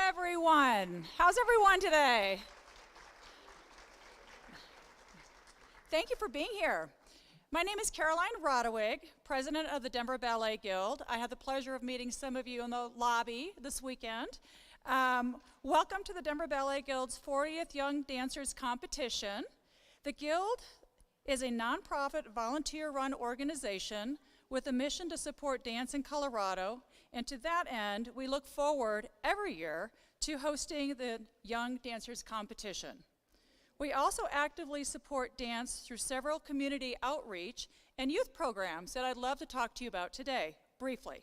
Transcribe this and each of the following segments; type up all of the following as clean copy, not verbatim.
everyone. How's everyone today? Thank you for being here. My name is Caroline Rodewig, president of the Denver Ballet Guild. I had the pleasure of meeting some of you in the lobby this weekend. Welcome to the Denver Ballet Guild's 40th Young Dancers Competition. The Guild is a nonprofit, volunteer-run organization with a mission to support dance in Colorado, and to that end, we look forward every year to hosting the Young Dancers Competition. We also actively support dance through several community outreach and youth programs that I'd love to talk to you about today, briefly.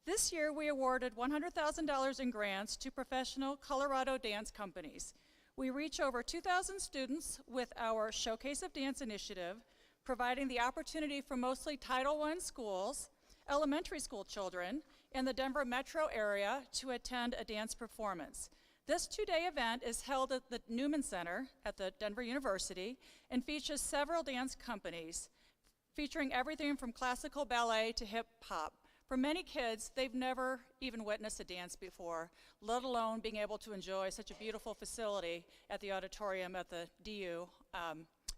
This year, we awarded $100,000 in grants to professional Colorado dance companies. We reach over 2,000 students with our Showcase of Dance initiative, providing the opportunity for mostly Title I schools, elementary school children in the Denver metro area to attend a dance performance. This two-day event is held at the Newman Center at the Denver University and features several dance companies, featuring everything from classical ballet to hip hop. For many kids, they've never even witnessed a dance before, let alone being able to enjoy such a beautiful facility at the auditorium at the DU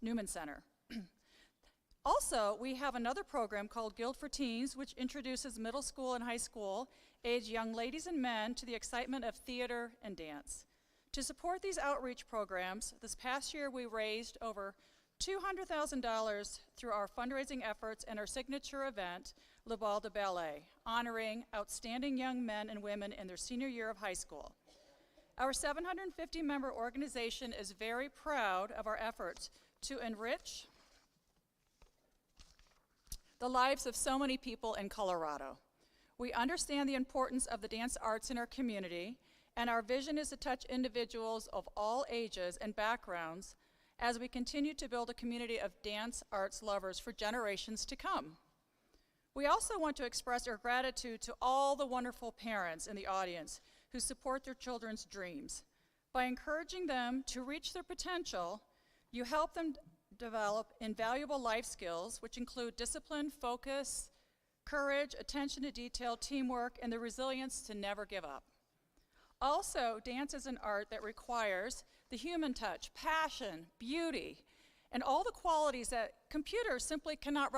Newman Center. Also, we have another program called Guild for Teens, which introduces middle school and high school age young ladies and men to the excitement of theater and dance. To support these outreach programs, this past year we raised over $200,000 through our fundraising efforts and our signature event, Boulder Ballet, honoring outstanding young men and women in their senior year of high school. Our 750-member organization is very proud of our efforts to enrich the lives of so many people in Colorado. We understand the importance of the dance arts in our community, and our vision is to touch individuals of all ages and backgrounds as we continue to build a community of dance arts lovers for generations to come. We also want to express our gratitude to all the wonderful parents in the audience who support their children's dreams. By encouraging them to reach their potential, you help them develop invaluable life skills, which include discipline, focus, courage, attention to detail, teamwork, and the resilience to never give up. Also, dance is an art that requires the human touch, passion, beauty, and all the qualities that computers simply cannot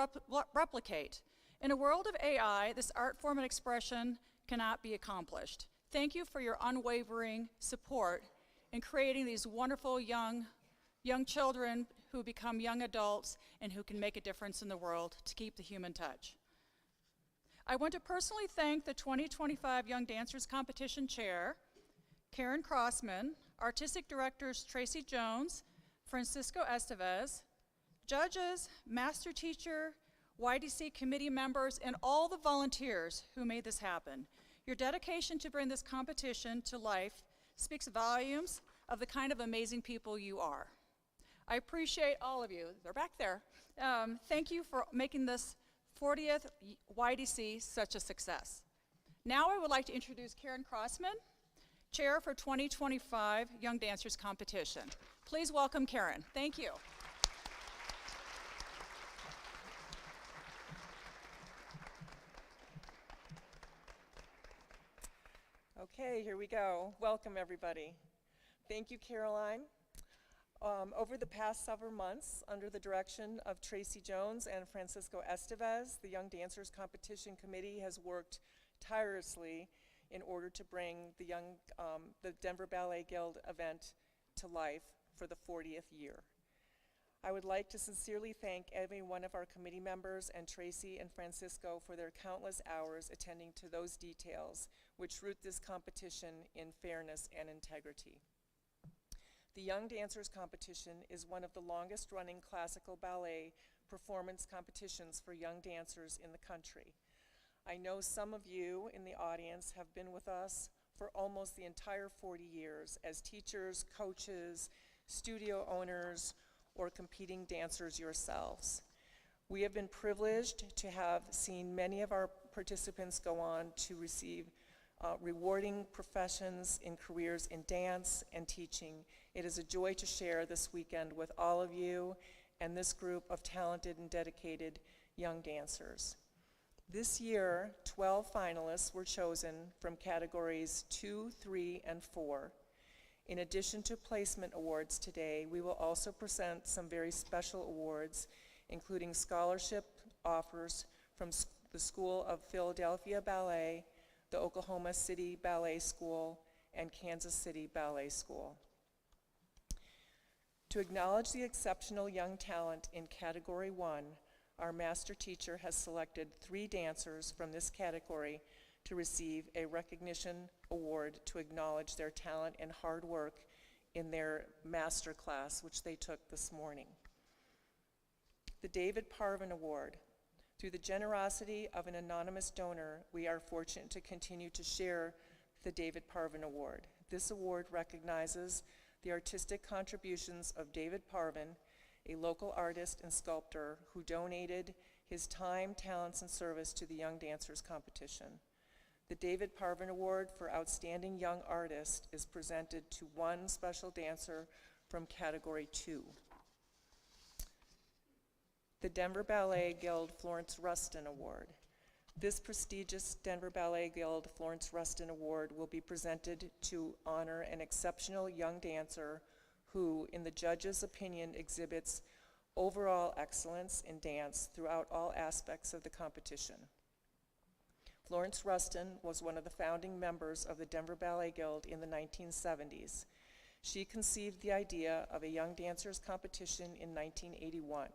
replicate. In a world of AI, this art form and expression cannot be accomplished. Thank you for your unwavering support in creating these wonderful young children who become young adults and who can make a difference in the world to keep the human touch. I want to personally thank the 2025 Young Dancers Competition Chair, Karen Crossman, Artistic Directors Tracy Jones, Francisco Estevez, judges, master teacher, YDC committee members, and all the volunteers who made this happen. Your dedication to bring this competition to life speaks volumes of the kind of amazing people you are. I appreciate all of you. They're back there. Thank you for making this 40th YDC such a success. Now I would like to introduce Karen Crossman, Chair for 2025 Young Dancers Competition. Please welcome Karen. Thank you. Okay, here we go. Welcome, everybody. Thank you, Caroline. Over the past several months, under the direction of Tracy Jones and Francisco Estevez, the Young Dancers Competition Committee has worked tirelessly in order to bring the Denver Ballet Guild event to life for the 40th year. I would like to sincerely thank every one of our committee members and Tracy and Francisco for their countless hours attending to those details which root this competition in fairness and integrity. The Young Dancers Competition is one of the longest-running classical ballet performance competitions for young dancers in the country. I know some of you in the audience have been with us for almost the entire 40 years as teachers, coaches, studio owners, or competing dancers yourselves. We have been privileged to have seen many of our participants go on to receive rewarding professions in careers in dance and teaching. It is a joy to share this weekend with all of you and this group of talented and dedicated young dancers. This year, 12 finalists were chosen from categories 2, 3, and 4. In addition to placement awards today, we will also present some very special awards, including scholarship offers from the School of Philadelphia Ballet, the Oklahoma City Ballet School, and Kansas City Ballet School. To acknowledge the exceptional young talent in Category 1, our master teacher has selected 3 dancers from this category to receive a recognition award to acknowledge their talent and hard work in their master class, which they took this morning. The David Parvin Award. Through the generosity of an anonymous donor, we are fortunate to continue to share the David Parvin Award. This award recognizes the artistic contributions of David Parvin, a local artist and sculptor who donated his time, talents, and service to the Young Dancers competition. The David Parvin Award for Outstanding Young Artist is presented to one special dancer from Category 2. The Denver Ballet Guild Florence Rustin Award. This prestigious Denver Ballet Guild Florence Rustin Award will be presented to honor an exceptional young dancer who, in the judge's opinion, exhibits overall excellence in dance throughout all aspects of the competition. Florence Rustin was one of the founding members of the Denver Ballet Guild in the 1970s. She conceived the idea of a young dancers competition in 1981.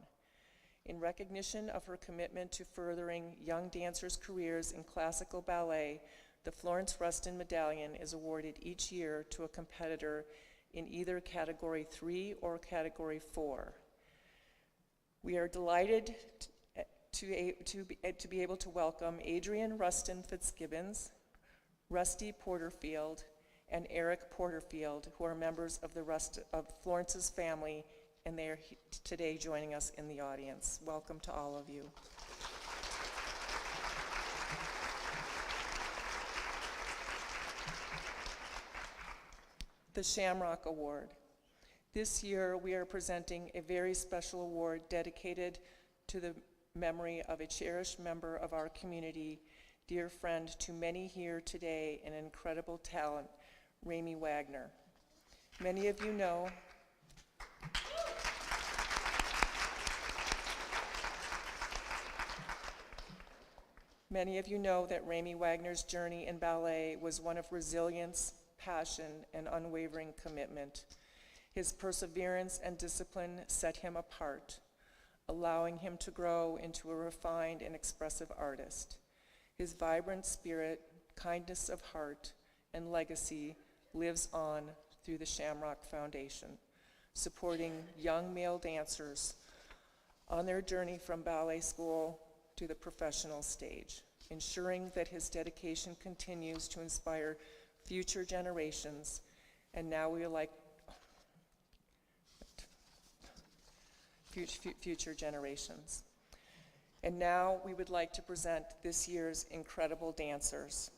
In recognition of her commitment to furthering young dancers' careers in classical ballet, the Florence Rustin Medallion is awarded each year to a competitor in either Category 3 or Category 4. We are delighted to be able to welcome Adrian Rustin Fitzgibbons, Rusty Porterfield, and Eric Porterfield, who are members of Florence's family, and they are today joining us in the audience. Welcome to all of you. The Shamrock Award. This year we are presenting a very special award dedicated to the memory of a cherished member of our community, dear friend to many here today, and incredible talent, Ramey Wagner. Many of you know that Ramey Wagner's journey in ballet was one of resilience, passion, and unwavering commitment. His perseverance and discipline set him apart, allowing him to grow into a refined and expressive artist. His vibrant spirit, kindness of heart, and legacy lives on through the Shamrock Foundation, supporting young male dancers on their journey from ballet school to the professional stage, ensuring that his dedication continues to inspire future generations. And now we would like future generations. And now we would like to present this year's incredible dancers.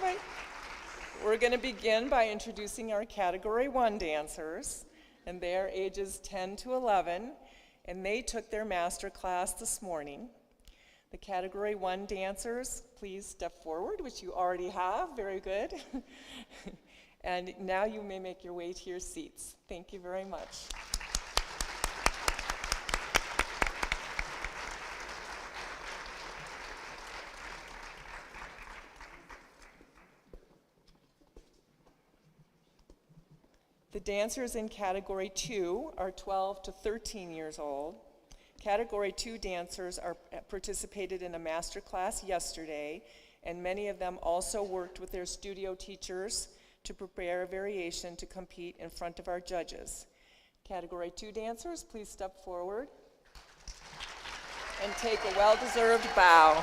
Wait. We're going to begin by introducing our Category 1 dancers, and they are ages 10 to 11, and they took their master class this morning. The Category 1 dancers, please step forward, which you already have. Very good. And now you may make your way to your seats. Thank you very much. The dancers in Category 2 are 12 to 13 years old. Category 2 dancers participated in a master class yesterday, and many of them also worked with their studio teachers to prepare a variation to compete in front of our judges. Category 2 dancers, please step forward and take a well-deserved bow.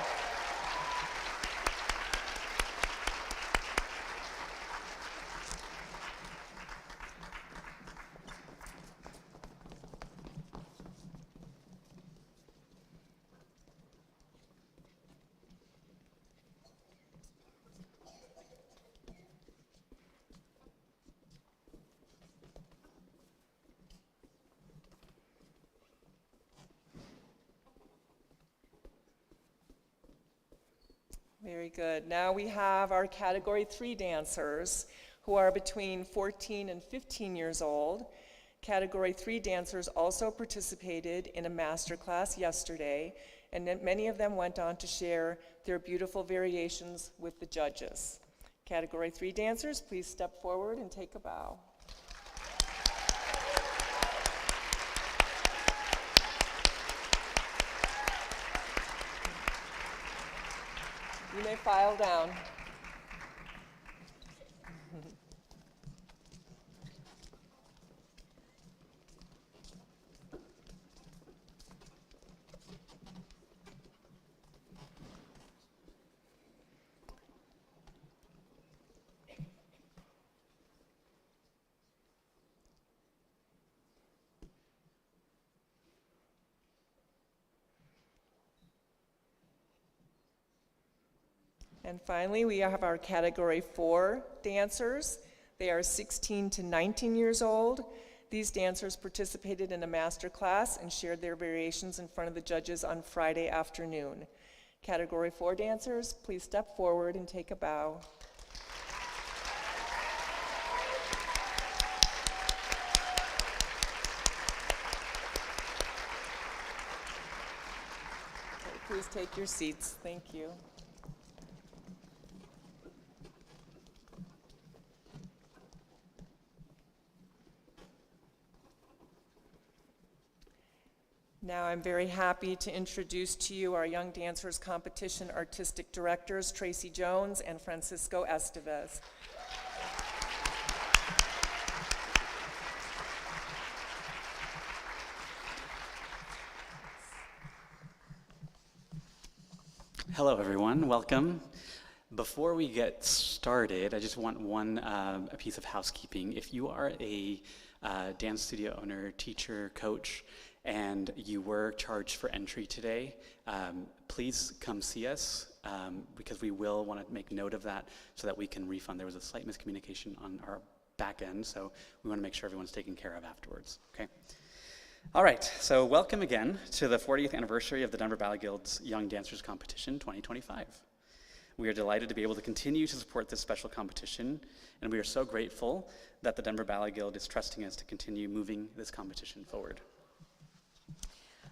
Very good. Now we have our Category 3 dancers who are between 14 and 15 years old. Category 3 dancers also participated in a master class yesterday, and then many of them went on to share their beautiful variations with the judges. Category 3 dancers, please step forward and take a bow. You may file down. And finally, we have our Category 4 dancers. They are 16 to 19 years old. These dancers participated in a master class and shared their variations in front of the judges on Friday afternoon. Category 4 dancers, please step forward and take a bow. Okay, please take your seats. Thank you. Now I'm very happy to introduce to you our Young Dancers Competition Artistic Directors, Tracy Jones and Francisco Estevez. Hello everyone, welcome. Before we get started, I just want a piece of housekeeping. If you are a dance studio owner, teacher, coach, and you were charged for entry today, please come see us because we will want to make note of that so that we can refund. There was a slight miscommunication on our back end, so we want to make sure everyone's taken care of afterwards, okay? All right, so welcome again to the 40th anniversary of the Denver Ballet Guild's Young Dancers Competition 2025. We are delighted to be able to continue to support this special competition, and we are so grateful that the Denver Ballet Guild is trusting us to continue moving this competition forward.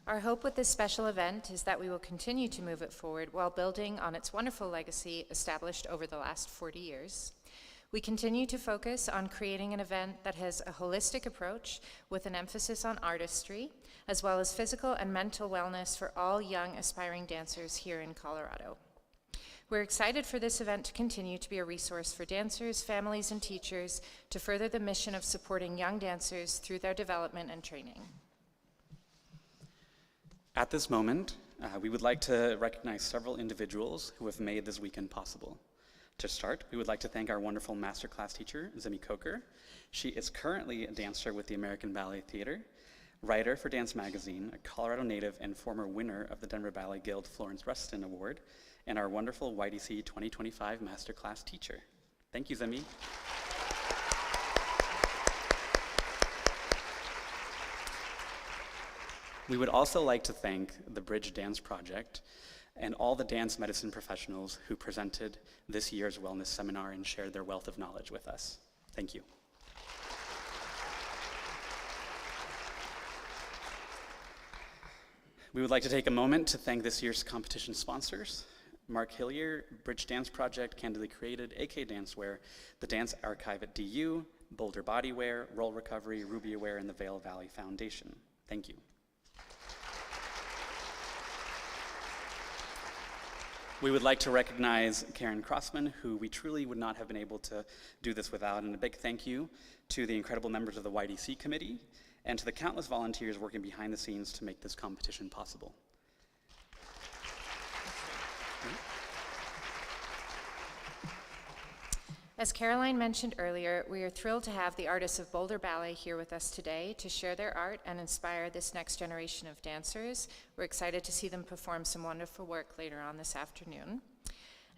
Our hope with this special event is that we will continue to move it forward while building on its wonderful legacy established over the last 40 years. We continue to focus on creating an event that has a holistic approach with an emphasis on artistry, as well as physical and mental wellness for all young aspiring dancers here in Colorado. We're excited for this event to continue to be a resource for dancers, families, and teachers to further the mission of supporting young dancers through their development and training. At this moment, we would like to recognize several individuals who have made this weekend possible. To start, we would like to thank our wonderful masterclass teacher, Zemi Coker. She is currently a dancer with the American Ballet Theater, writer for Dance Magazine, a Colorado native and former winner of the Denver Ballet Guild Florence Rustin Award, and our wonderful YDC 2025 masterclass teacher. Thank you, Zemi. We would also like to thank the Bridge Dance Project and all the dance medicine professionals who presented this year's wellness seminar and shared their wealth of knowledge with us. Thank you. We would like to take a moment to thank this year's competition sponsors: Mark Hillier, Bridge Dance Project, Candidly Created, AK Dancewear, the Dance Archive at DU, Boulder Bodywear, Roll Recovery, Ruby Aware, and the Vail Valley Foundation. Thank you. We would like to recognize Karen Crossman, who we truly would not have been able to do this without, and a big thank you to the incredible members of the YDC committee and to the countless volunteers working behind the scenes to make this competition possible. As Caroline mentioned earlier, we are thrilled to have the artists of Boulder Ballet here with us today to share their art and inspire this next generation of dancers. We're excited to see them perform some wonderful work later on this afternoon.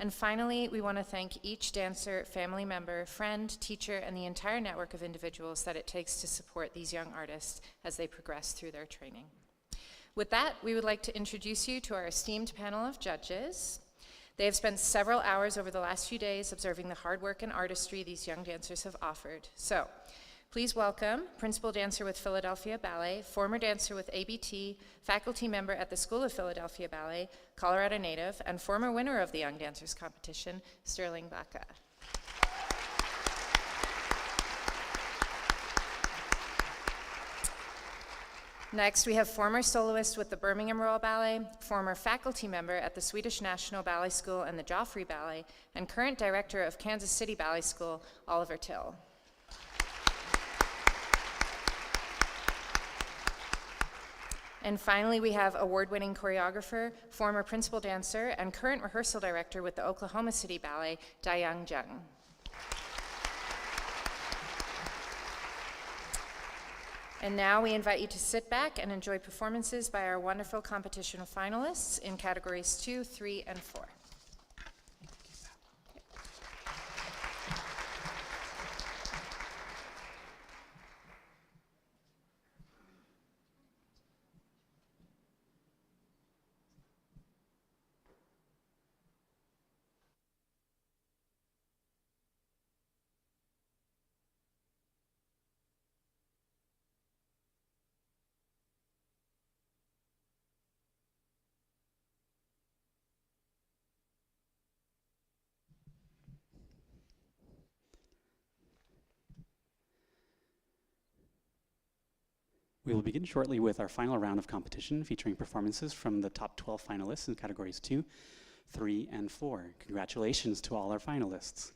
And finally, we want to thank each dancer, family member, friend, teacher, and the entire network of individuals that it takes to support these young artists as they progress through their training. With that, we would like to introduce you to our esteemed panel of judges. They have spent several hours over the last few days observing the hard work and artistry these young dancers have offered. So, please welcome principal dancer with Philadelphia Ballet, former dancer with ABT, faculty member at the School of Philadelphia Ballet, Colorado native, and former winner of the Young Dancers Competition, Sterling Baca. Next, we have former soloist with the Birmingham Royal Ballet, former faculty member at the Swedish National Ballet School and the Joffrey Ballet, and current director of Kansas City Ballet School, Oliver Till. And finally, we have award-winning choreographer, former principal dancer, and current rehearsal director with the Oklahoma City Ballet, Dayang Jung. And now we invite you to sit back and enjoy performances by our wonderful competition finalists in categories 2, 3, and 4. We will begin shortly with our final round of competition featuring performances from the top 12 finalists in categories 2, 3, and 4. Congratulations to all our finalists.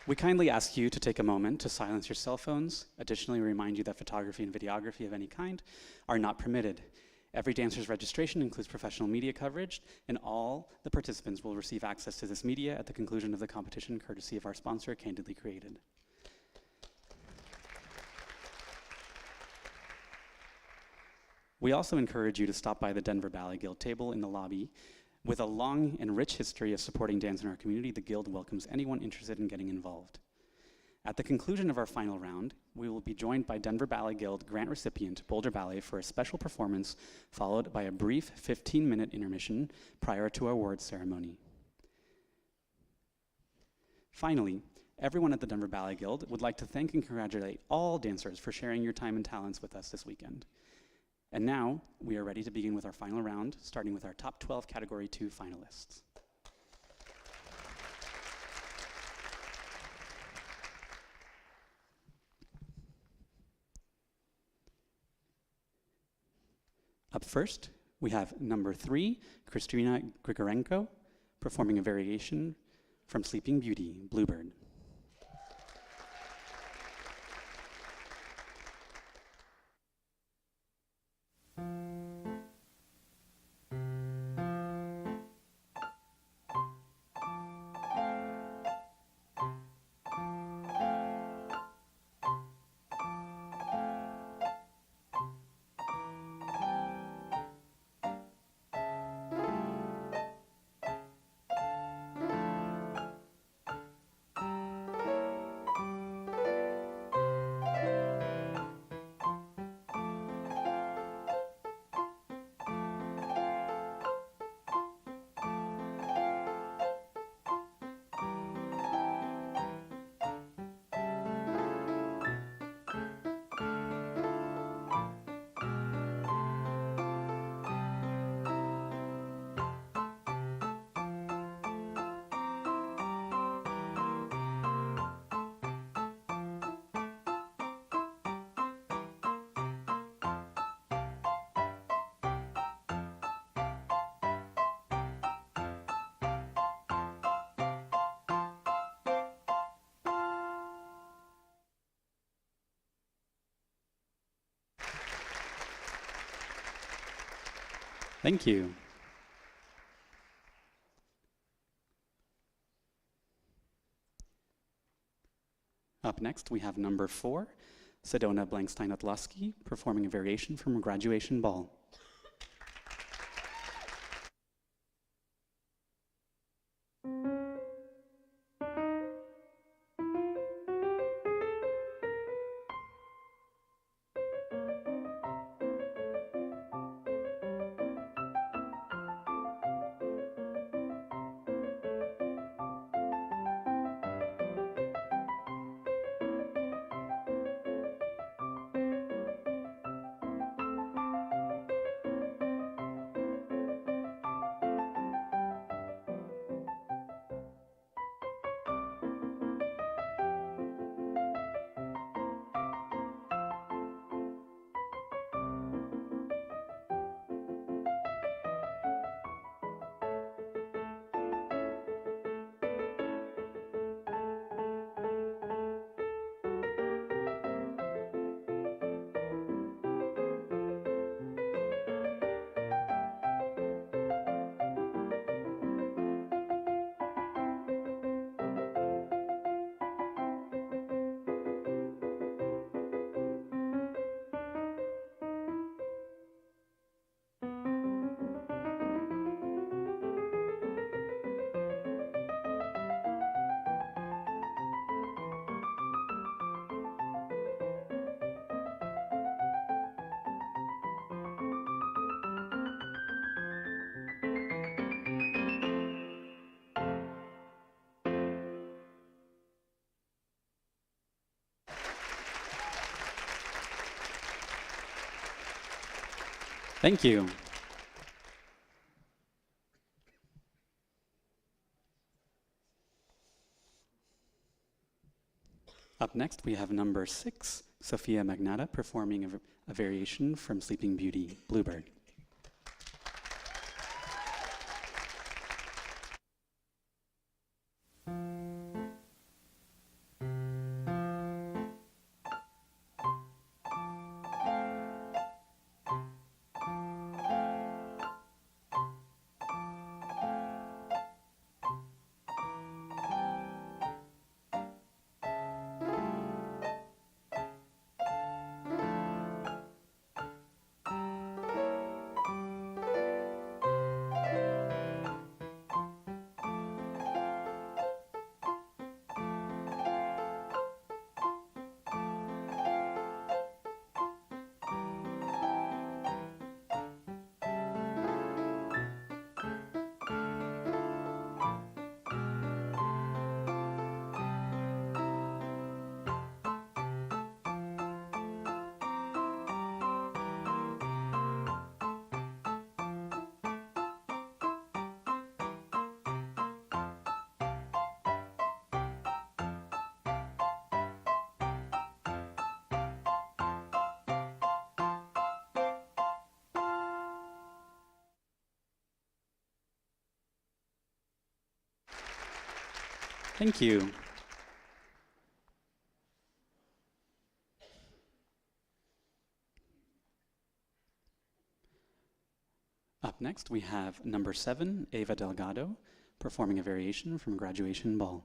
We kindly ask you to take a moment to silence your cell phones. Additionally, we remind you that photography and videography of any kind are not permitted. Every dancer's registration includes professional media coverage, and all the participants will receive access to this media at the conclusion of the competition, courtesy of our sponsor, Candidly Created. We also encourage you to stop by the Denver Ballet Guild table in the lobby. With a long and rich history of supporting dance in our community, the Guild welcomes anyone interested in getting involved. At the conclusion of our final round, we will be joined by Denver Ballet Guild grant recipient Boulder Ballet for a special performance, followed by a brief 15-minute intermission prior to our awards ceremony. Finally, everyone at the Denver Ballet Guild would like to thank and congratulate all dancers for sharing your time and talents with us this weekend. And now, we are ready to begin with our final round, starting with our top 12 Category 2 finalists. Up first, we have number 3, Kristina Grigorenko, performing a variation from Sleeping Beauty, Bluebird. Thank you. Up next, we have number 4, Sedona Blankstein-Atlaski, performing a variation from Graduation Ball. Thank you. Up next, we have number 6, Sophia Magnata, performing a variation from Sleeping Beauty, Bluebird. Thank you. Up next, we have number 7, Ava Delgado, performing a variation from Graduation Ball.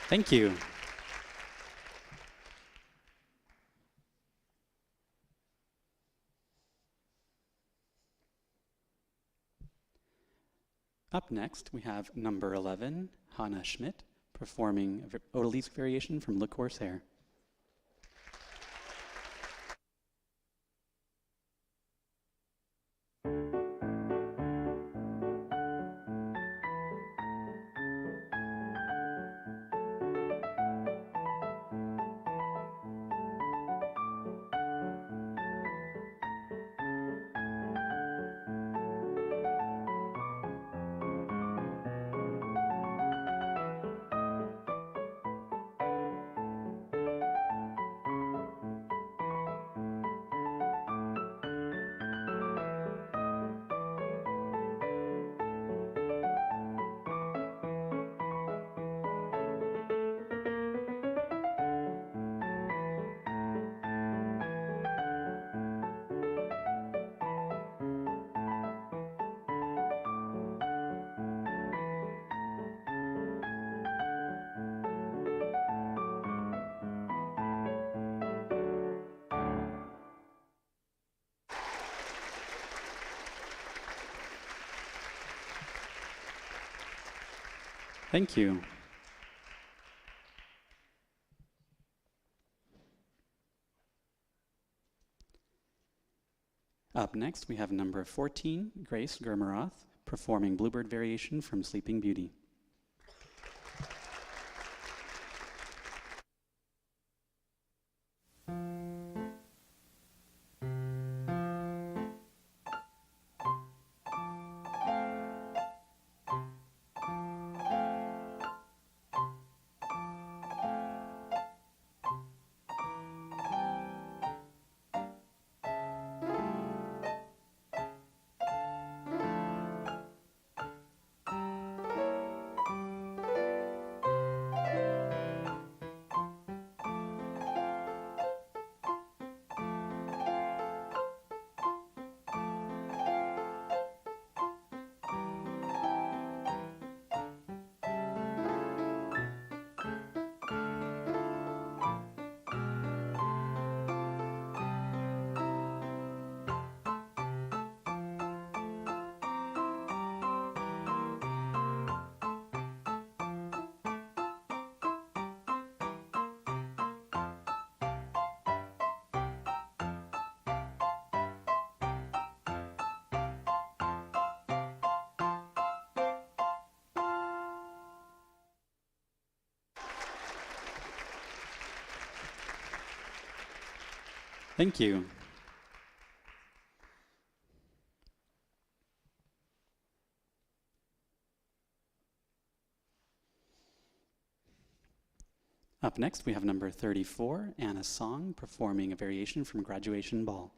Thank you. Up next, we have number 11, Hannah Schmidt, performing a Odalisque variation from Le Corsaire. Thank you. Up next, we have number 14, Grace Germeroth, performing Bluebird Variation from Sleeping Beauty. Thank you. Up next, we have number 34, Anna Song, performing a variation from Graduation Ball.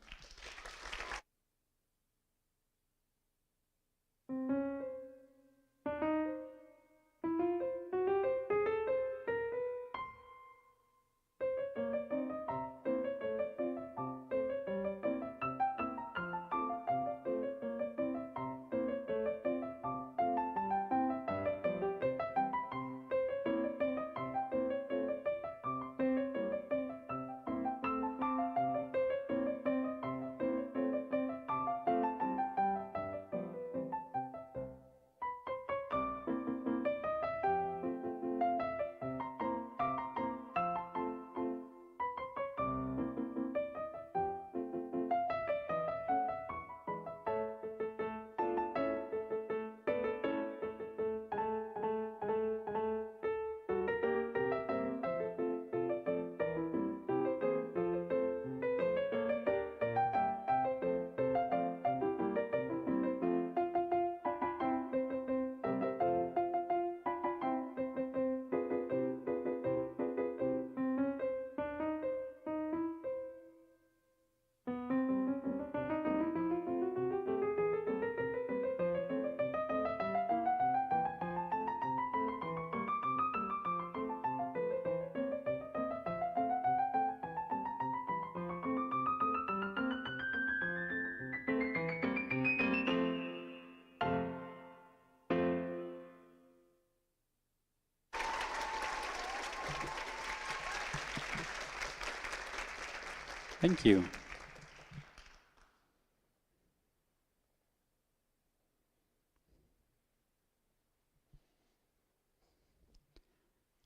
Thank you.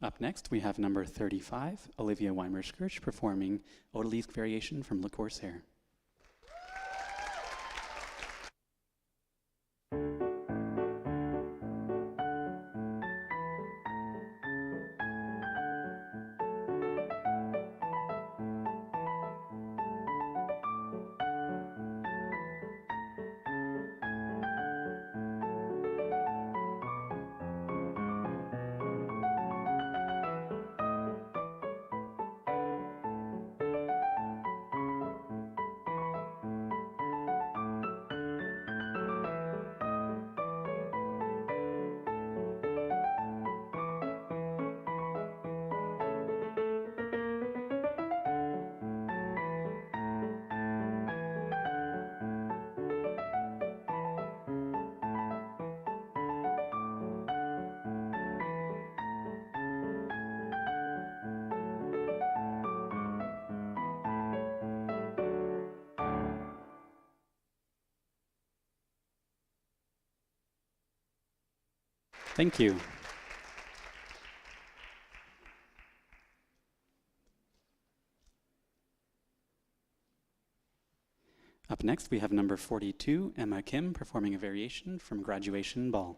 Up next, we have number 35, Olivia Weimer-Skirch, performing Odalisque Variation from Le Corsaire. Thank you. Up next, we have number 42, Emma Kim, performing a variation from Graduation Ball.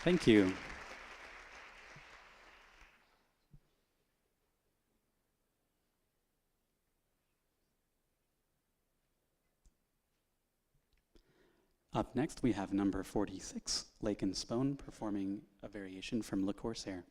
Thank you. Up next, we have number 46, Lake and Spone, performing a variation from Le Corsaire.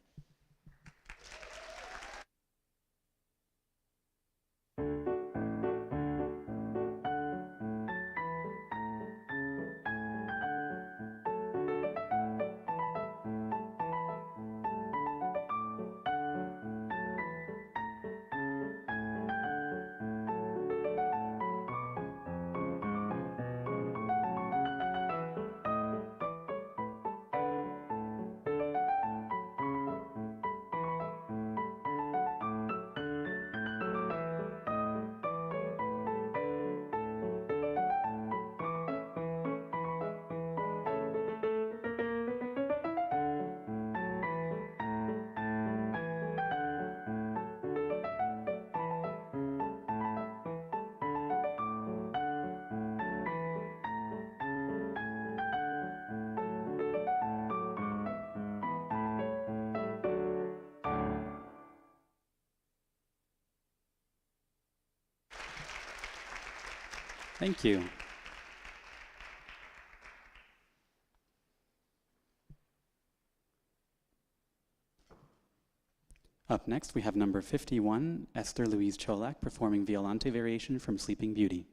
Thank you. Up next, we have number 51, Esther Louise Cholak, performing Violante variation from Sleeping Beauty.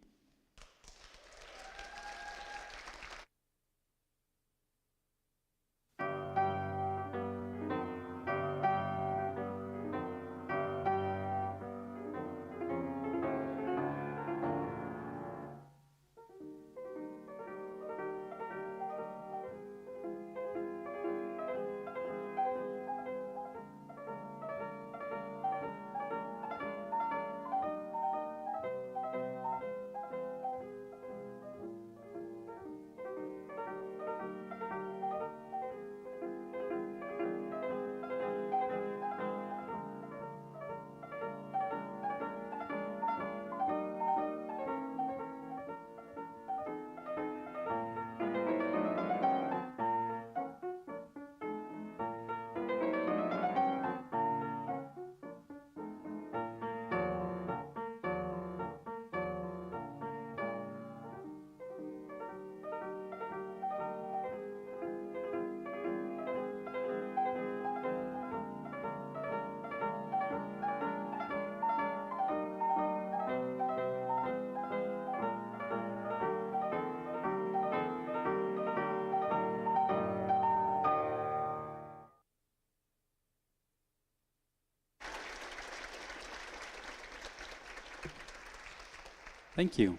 Thank you.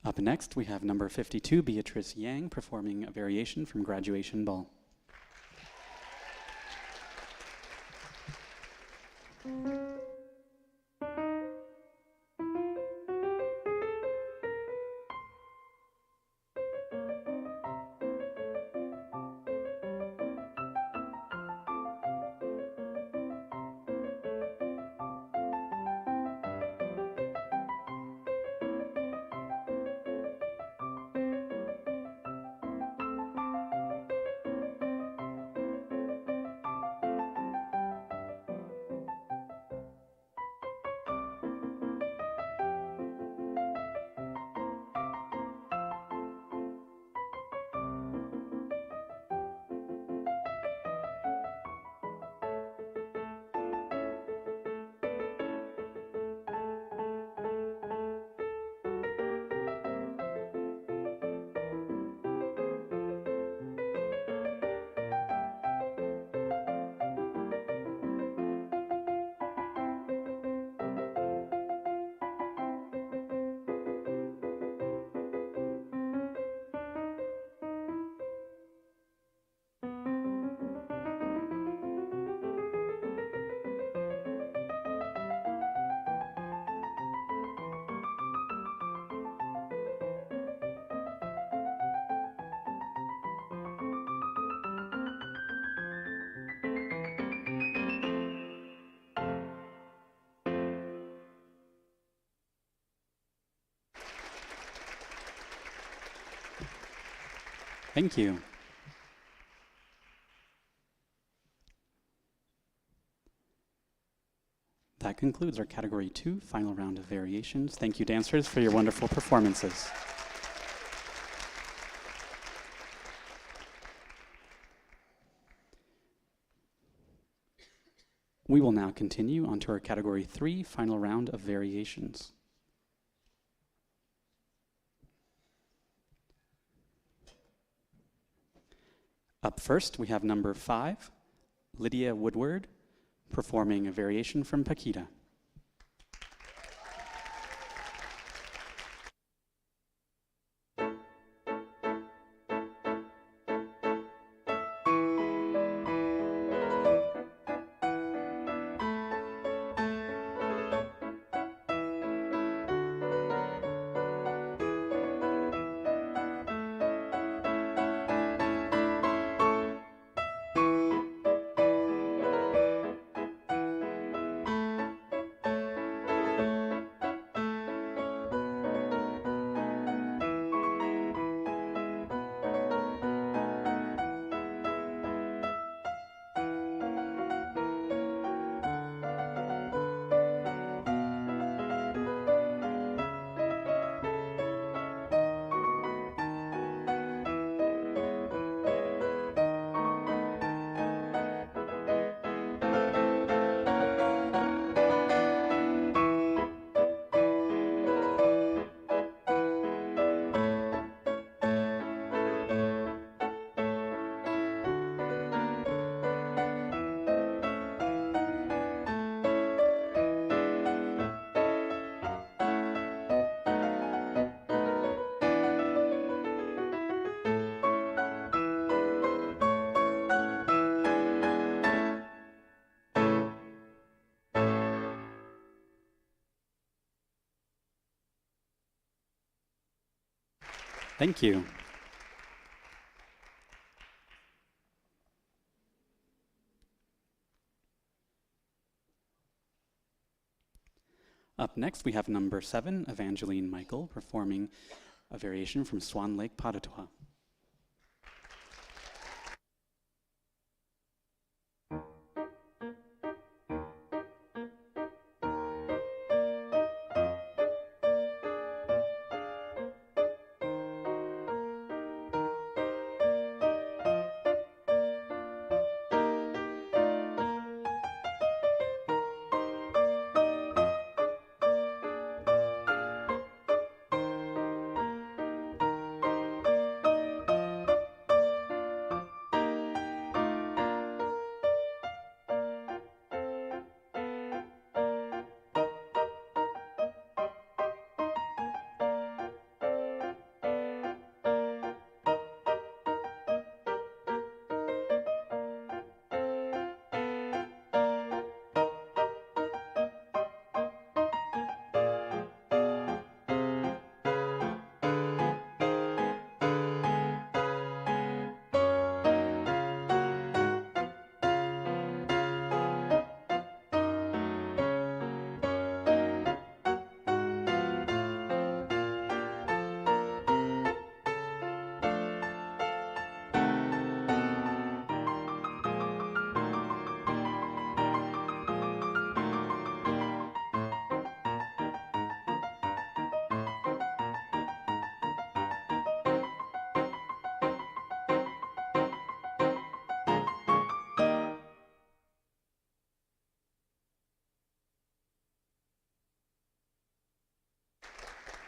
Up next, we have number 52, Beatrice Yang, performing a variation from Graduation Ball. Thank you. That concludes our Category 2 final round of variations. Thank you, dancers, for your wonderful performances. We will now continue on to our Category 3 final round of variations. Up first, we have number 5, Lydia Woodward, performing a variation from Paquita. Thank you. Up next, we have number 7, Evangeline Michael, performing a variation from Swan Lake Pas de Trois.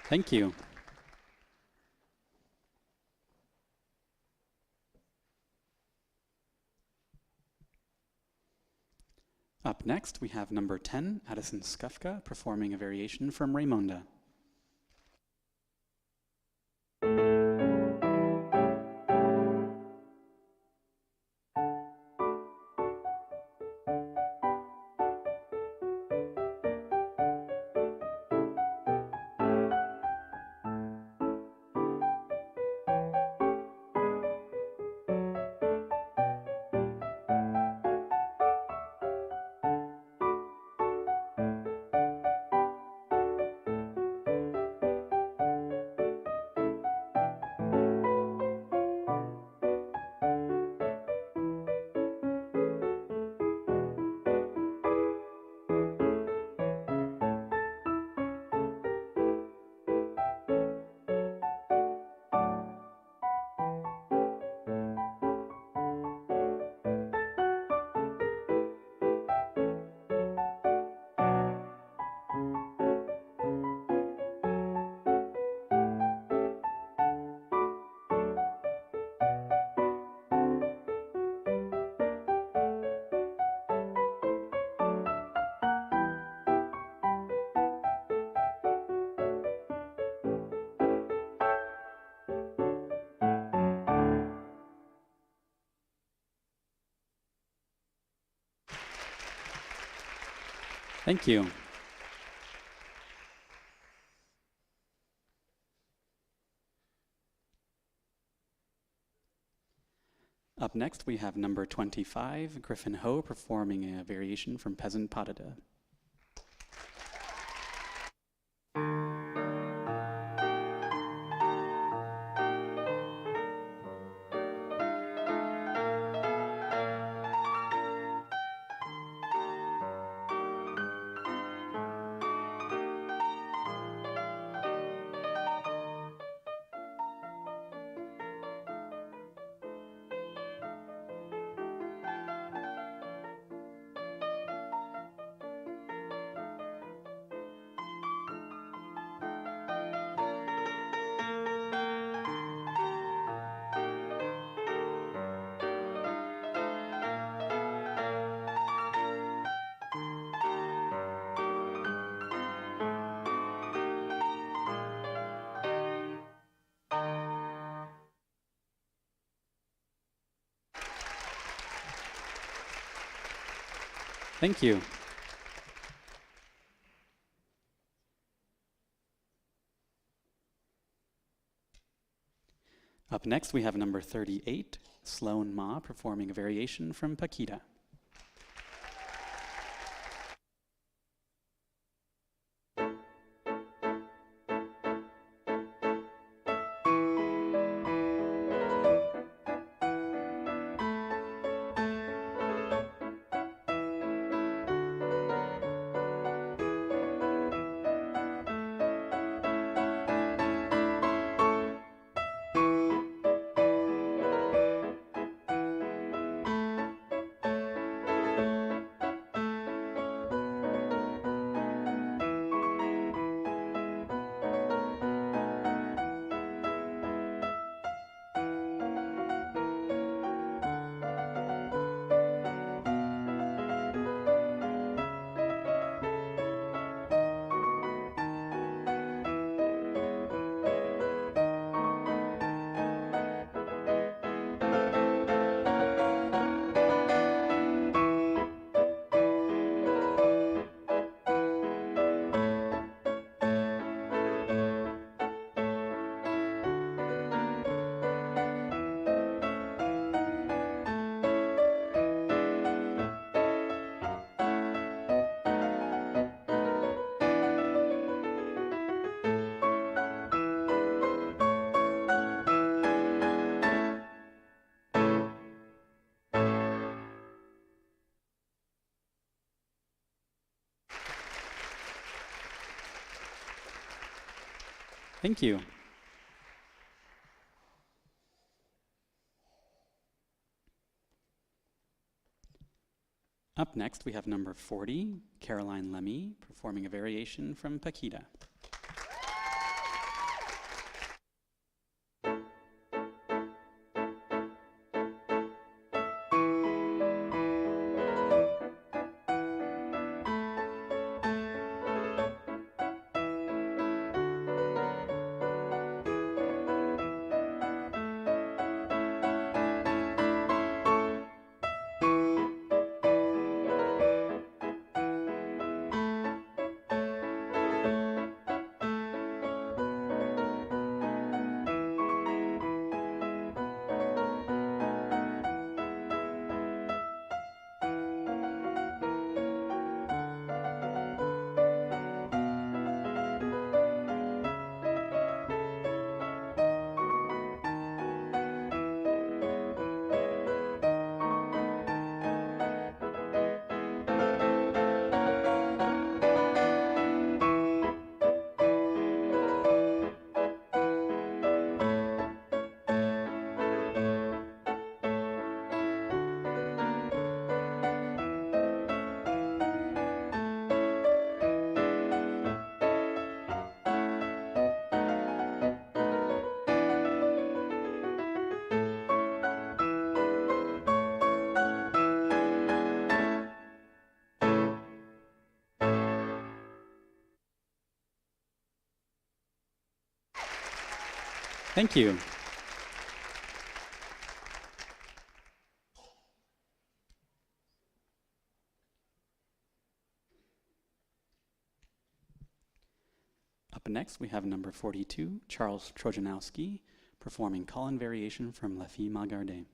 Thank you. Up next, we have number 10, Addison Skufka, performing a variation from Raymonda. Thank you. Up next, we have number 25, Griffin Ho, performing a variation from Peasant Pas de Deux. Thank you. Up next, we have number 38, Sloan Ma, performing a variation from Paquita. Thank you. Up next, we have number 40, Caroline Lemmy, performing a variation from Paquita. Thank you. Up next, we have number 42, Charles Trojanowski, performing Call-in Variation from La Fille Malgardée.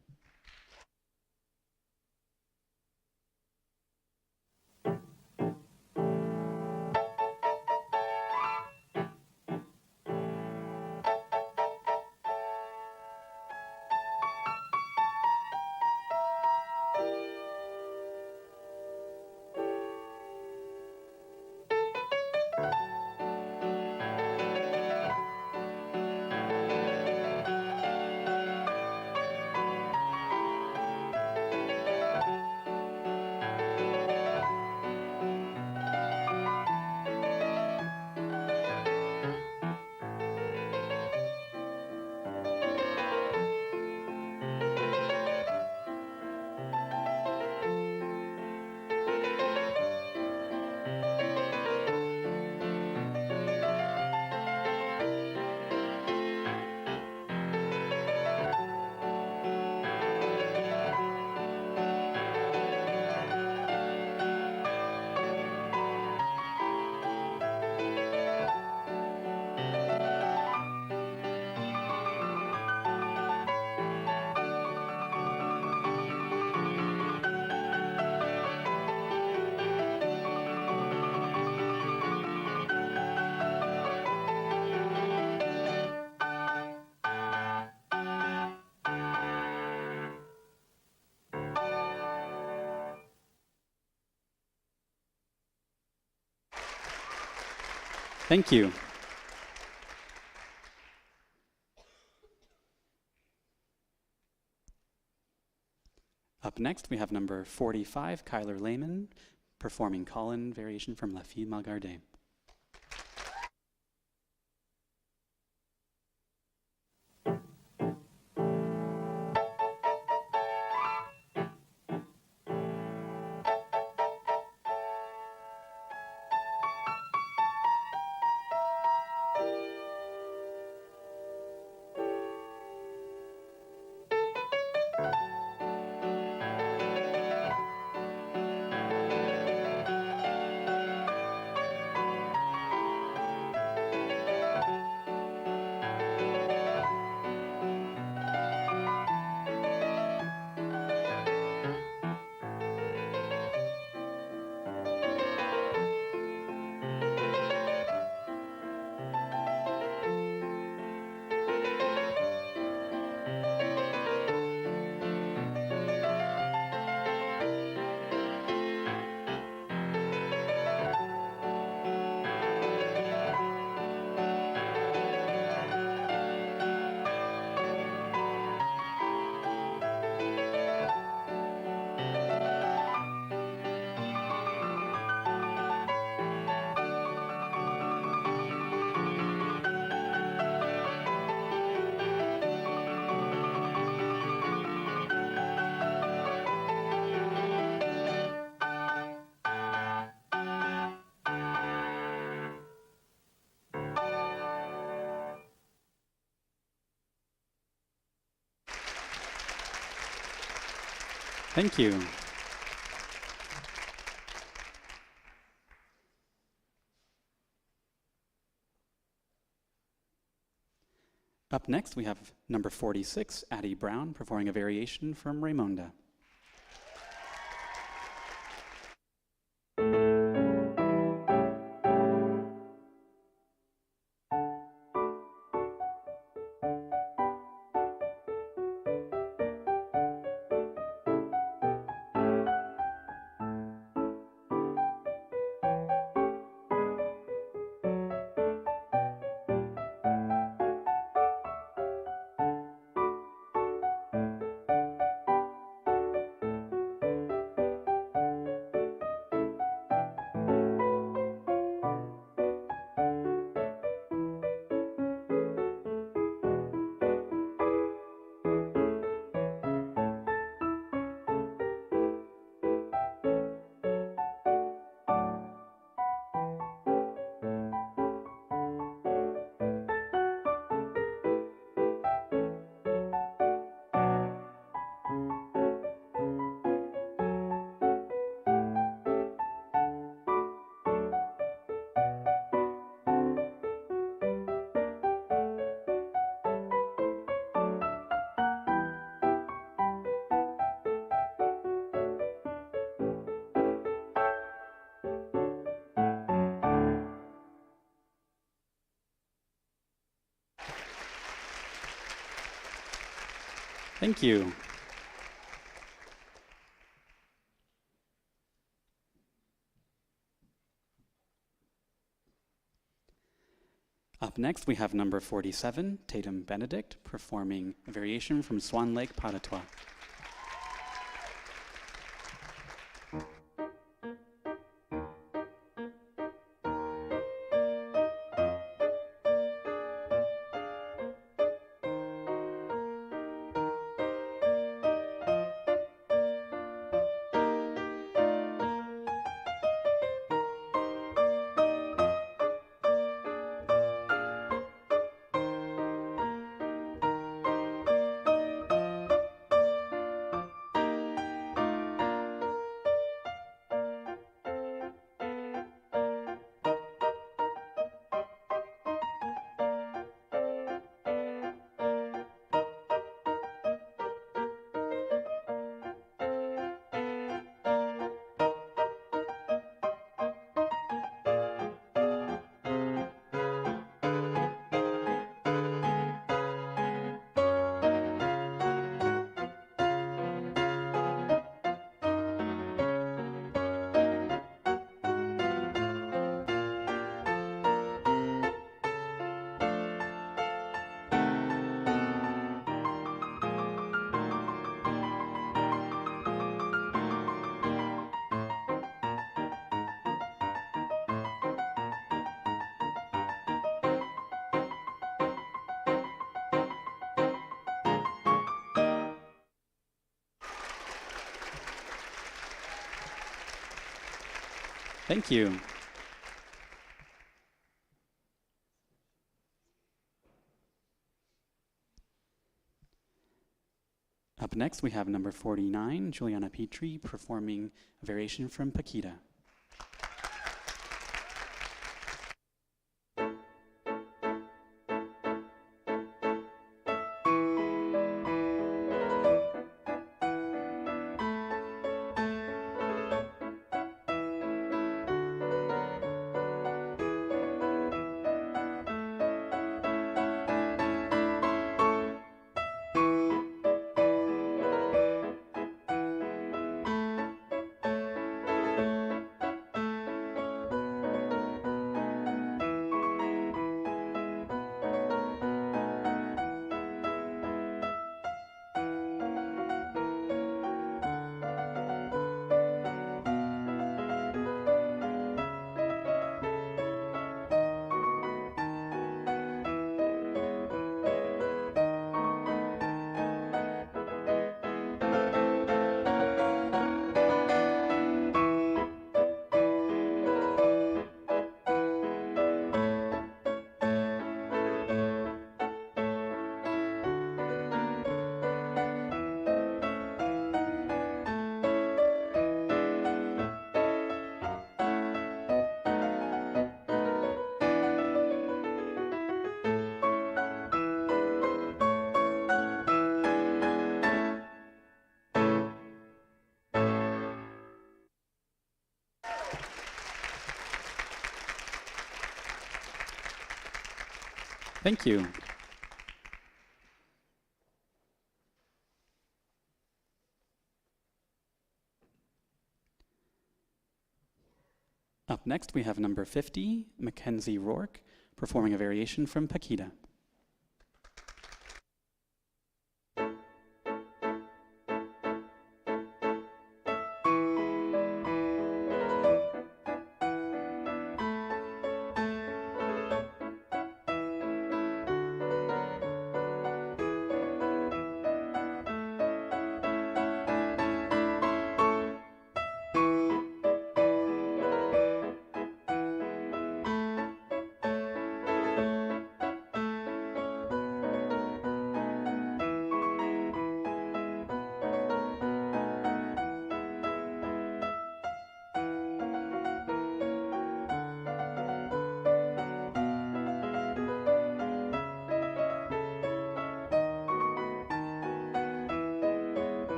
Thank you. Up next, we have number 45, Kyler Lehman, performing Call-in Variation from La Fille Malgardée. Thank you. Up next, we have number 46, Addie Brown, performing a variation from Raimonda. Thank you. Up next, we have number 47, Tatum Benedict, performing a variation from Swan Lake Pas de Trois. Thank you. Up next, we have number 49, Juliana Petrie, performing a variation from Paquita. Thank you. Up next, we have number 50, Mackenzie Rourke, performing a variation from Paquita.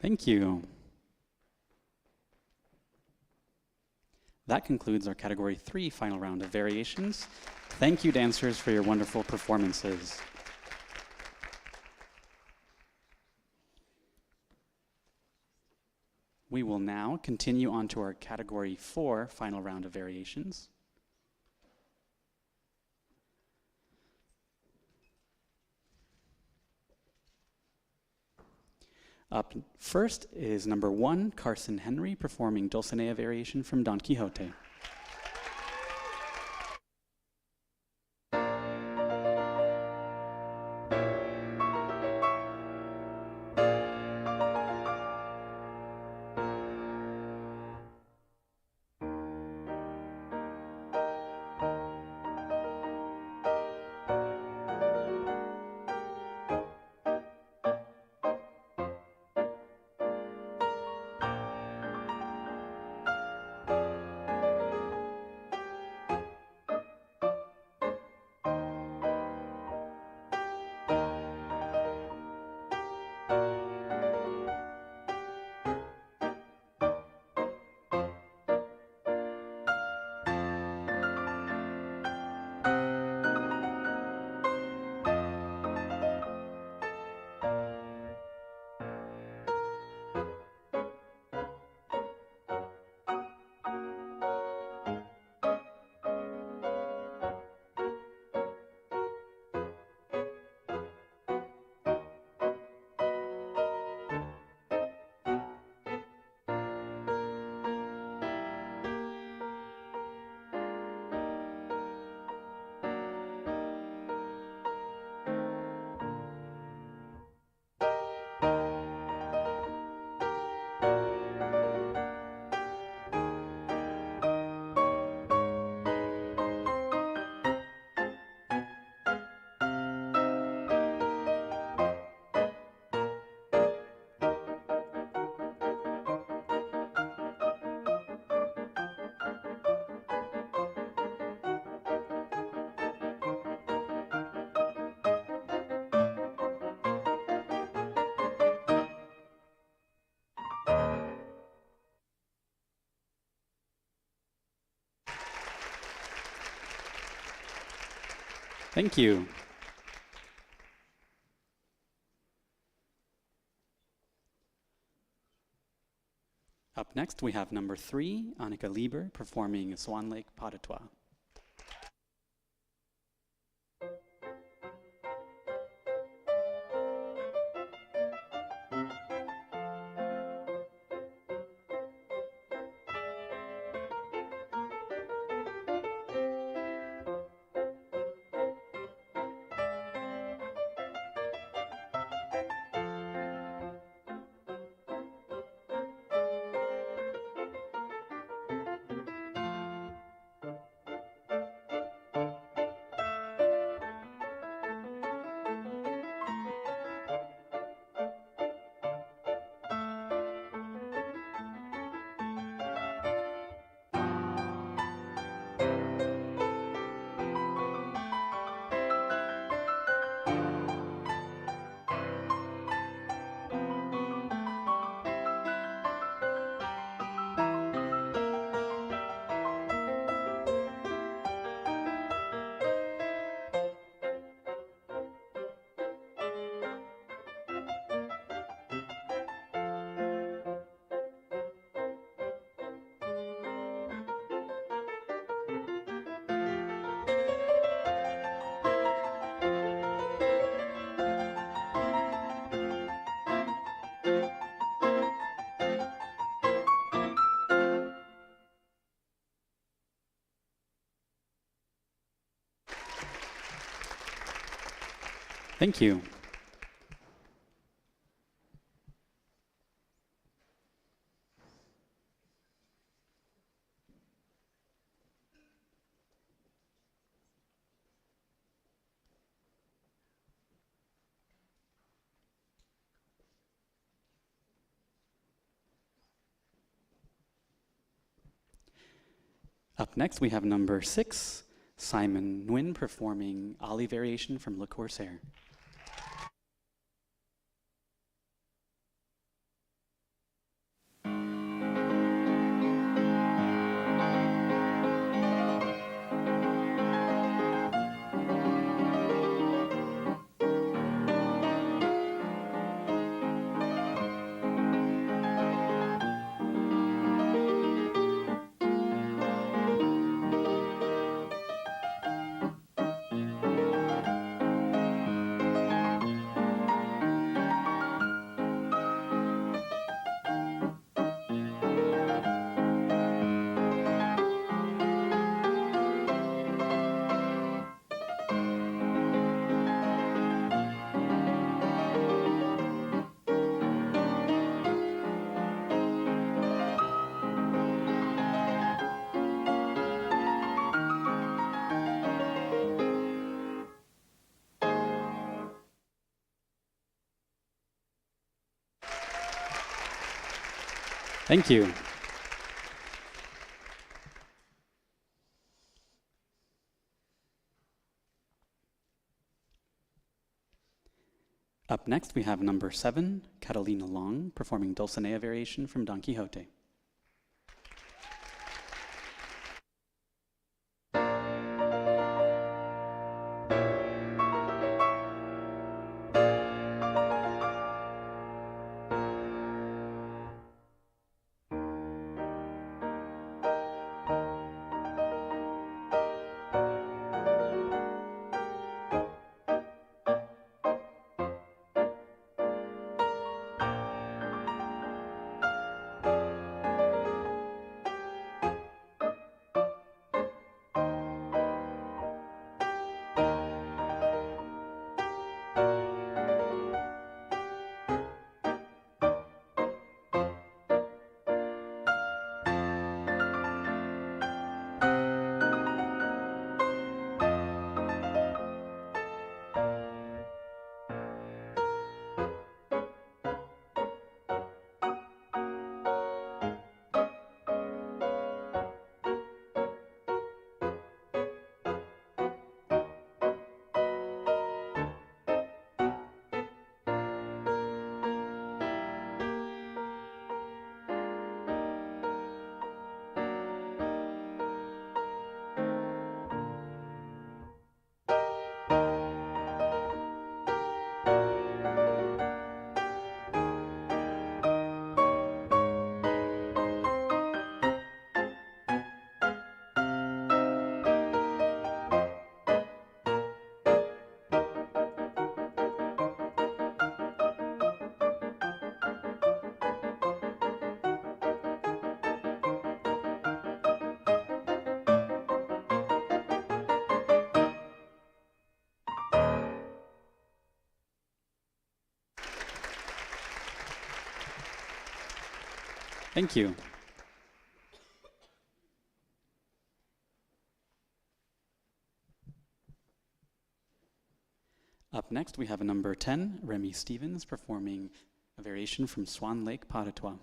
Thank you. That concludes our Category 3 final round of variations. Thank you, dancers, for your wonderful performances. We will now continue on to our Category 4 final round of variations. Up first is number 1, Carson Henry, performing Dulcinea variation from Don Quixote. Thank you. Up next, we have number 3, Annika Lieber, performing Swan Lake Pas de Trois. Thank you. Up next, we have number 6, Simon Nguyen, performing Ali variation from Le Corsaire. Thank you. Up next, we have number 7, Catalina Long, performing Dulcinea variation from Don Quixote. Thank you. Up next, we have a number 10, Remy Stevens, performing a variation from Swan Lake Pas de Trois.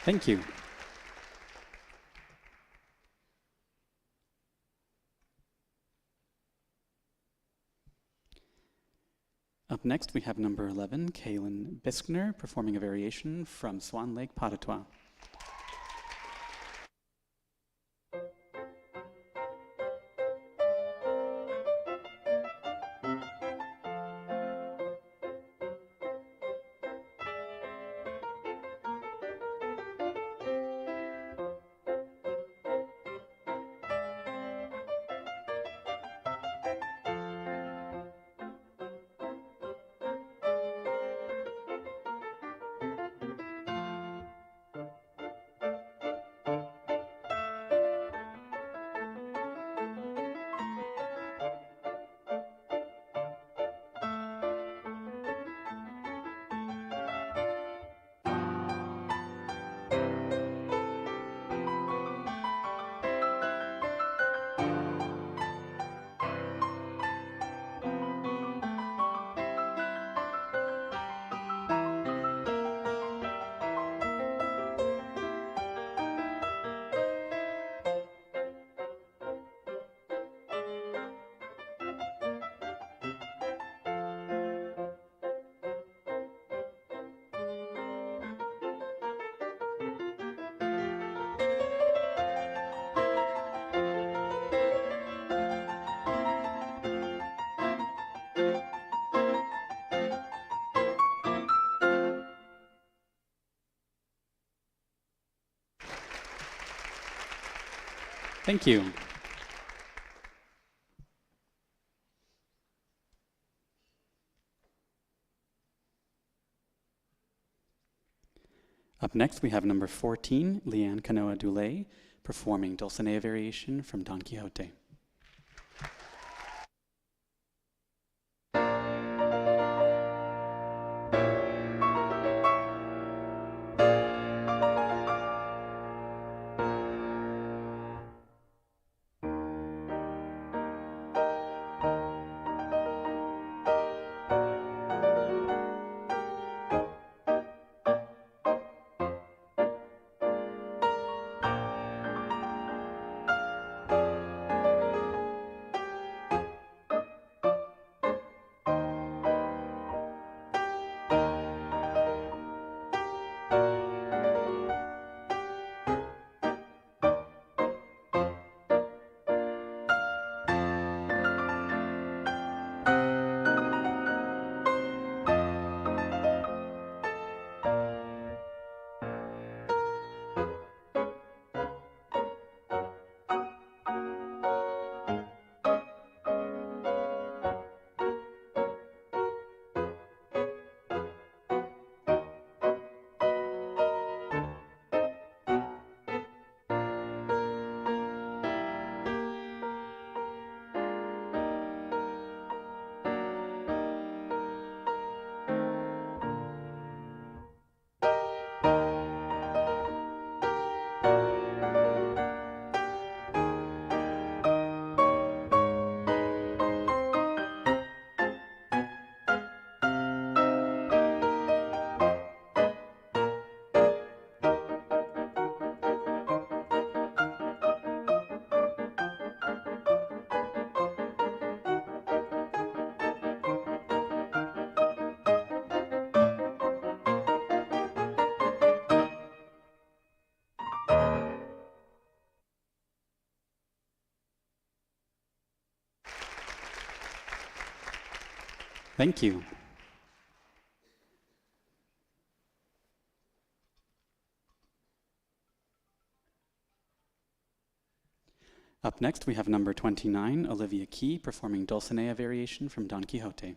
Thank you. Up next, we have number 11, Kaylin Biskner, performing a variation from Swan Lake Pas de Trois. Thank you. Up next, we have number 14, Leanne Canoa Dulé, performing Dulcinea Variation from Don Quixote. Thank you. Up next, we have number 29, Olivia Key, performing Dulcinea Variation from Don Quixote.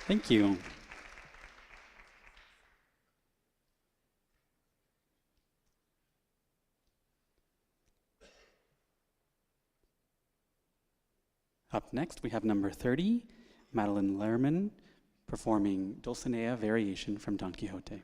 Thank you. Up next, we have number 30, Madeline Lerman, performing Dulcinea Variation from Don Quixote.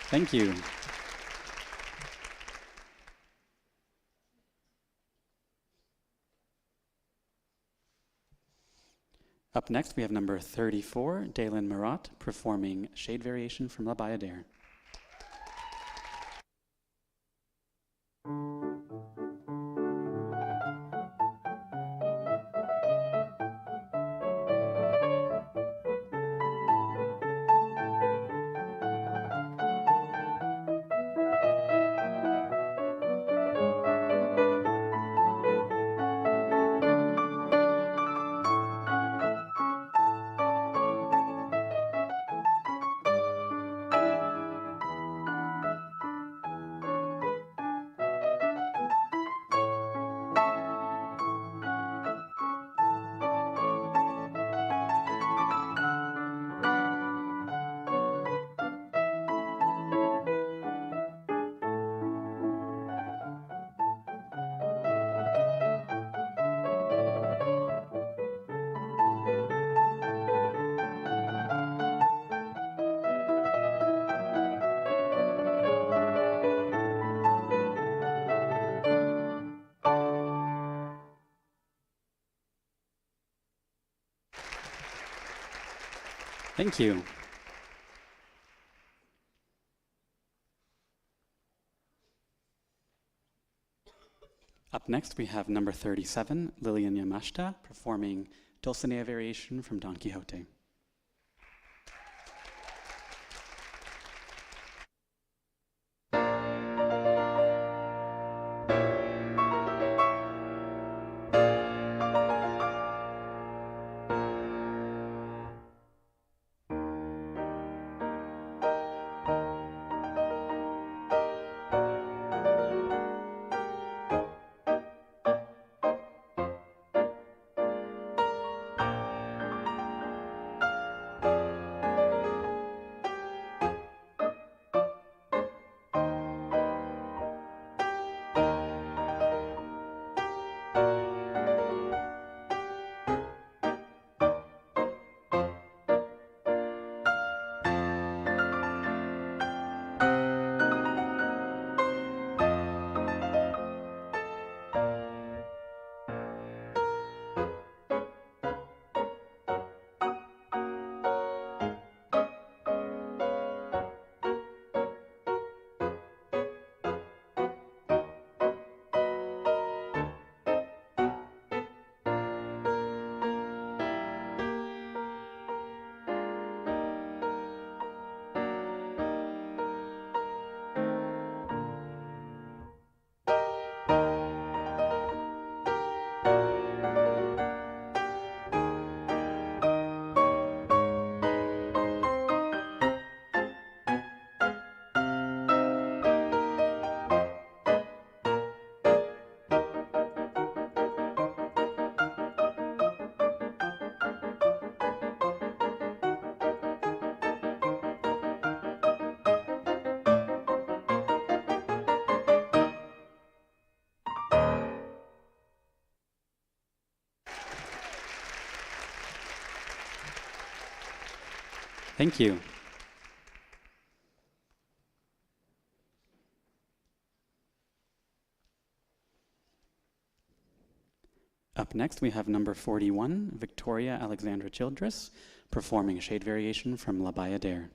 Thank you. Up next, we have number 34, Dalen Marat, performing Shade Variation from La Bayadere. Thank you. Up next, we have number 37, Lilian Yamashita, performing Dulcinea Variation from Don Quixote. Thank you. Up next, we have number 41, Victoria Alexandra Childress, performing Shade Variation from La Bayadere.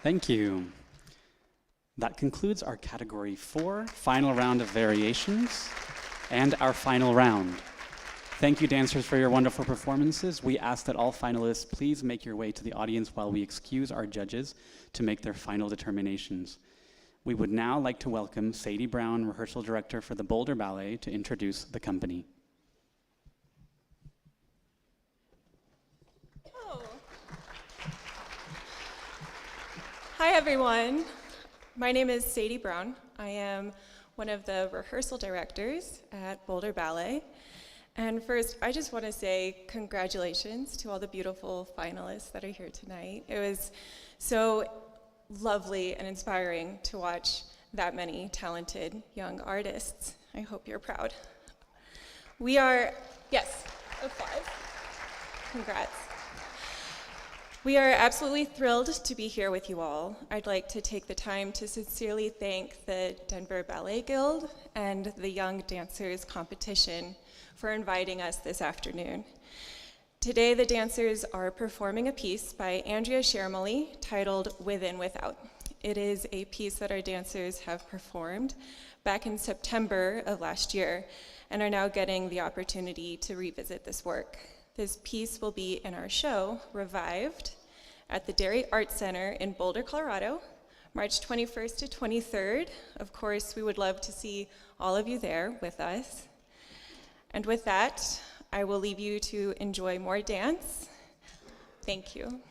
Thank you. That concludes our Category 4 final round of variations and our final round. Thank you, dancers, for your wonderful performances. We ask that all finalists please make your way to the audience while we excuse our judges to make their final determinations. We would now like to welcome Sadie Brown, rehearsal director for the Boulder Ballet, to introduce the company. Hi, everyone. My name is Sadie Brown. I am one of the rehearsal directors at Boulder Ballet. And first, I just want to say congratulations to all the beautiful finalists that are here tonight. It was so lovely and inspiring to watch that many talented young artists. I hope you're proud. We are, yes, applause. Congrats. We are absolutely thrilled to be here with you all. I'd like to take the time to sincerely thank the Denver Ballet Guild and the Young Dancers Competition for inviting us this afternoon. Today, the dancers are performing a piece by Andrea Shermally titled Within Without. It is a piece that our dancers have performed back in September of last year and are now getting the opportunity to revisit this work. This piece will be in our show, Revived, at the Dairy Arts Center in Boulder, Colorado, March 21st to 23rd. Of course, we would love to see all of you there with us. And with that, I will leave you to enjoy more dance. Thank you.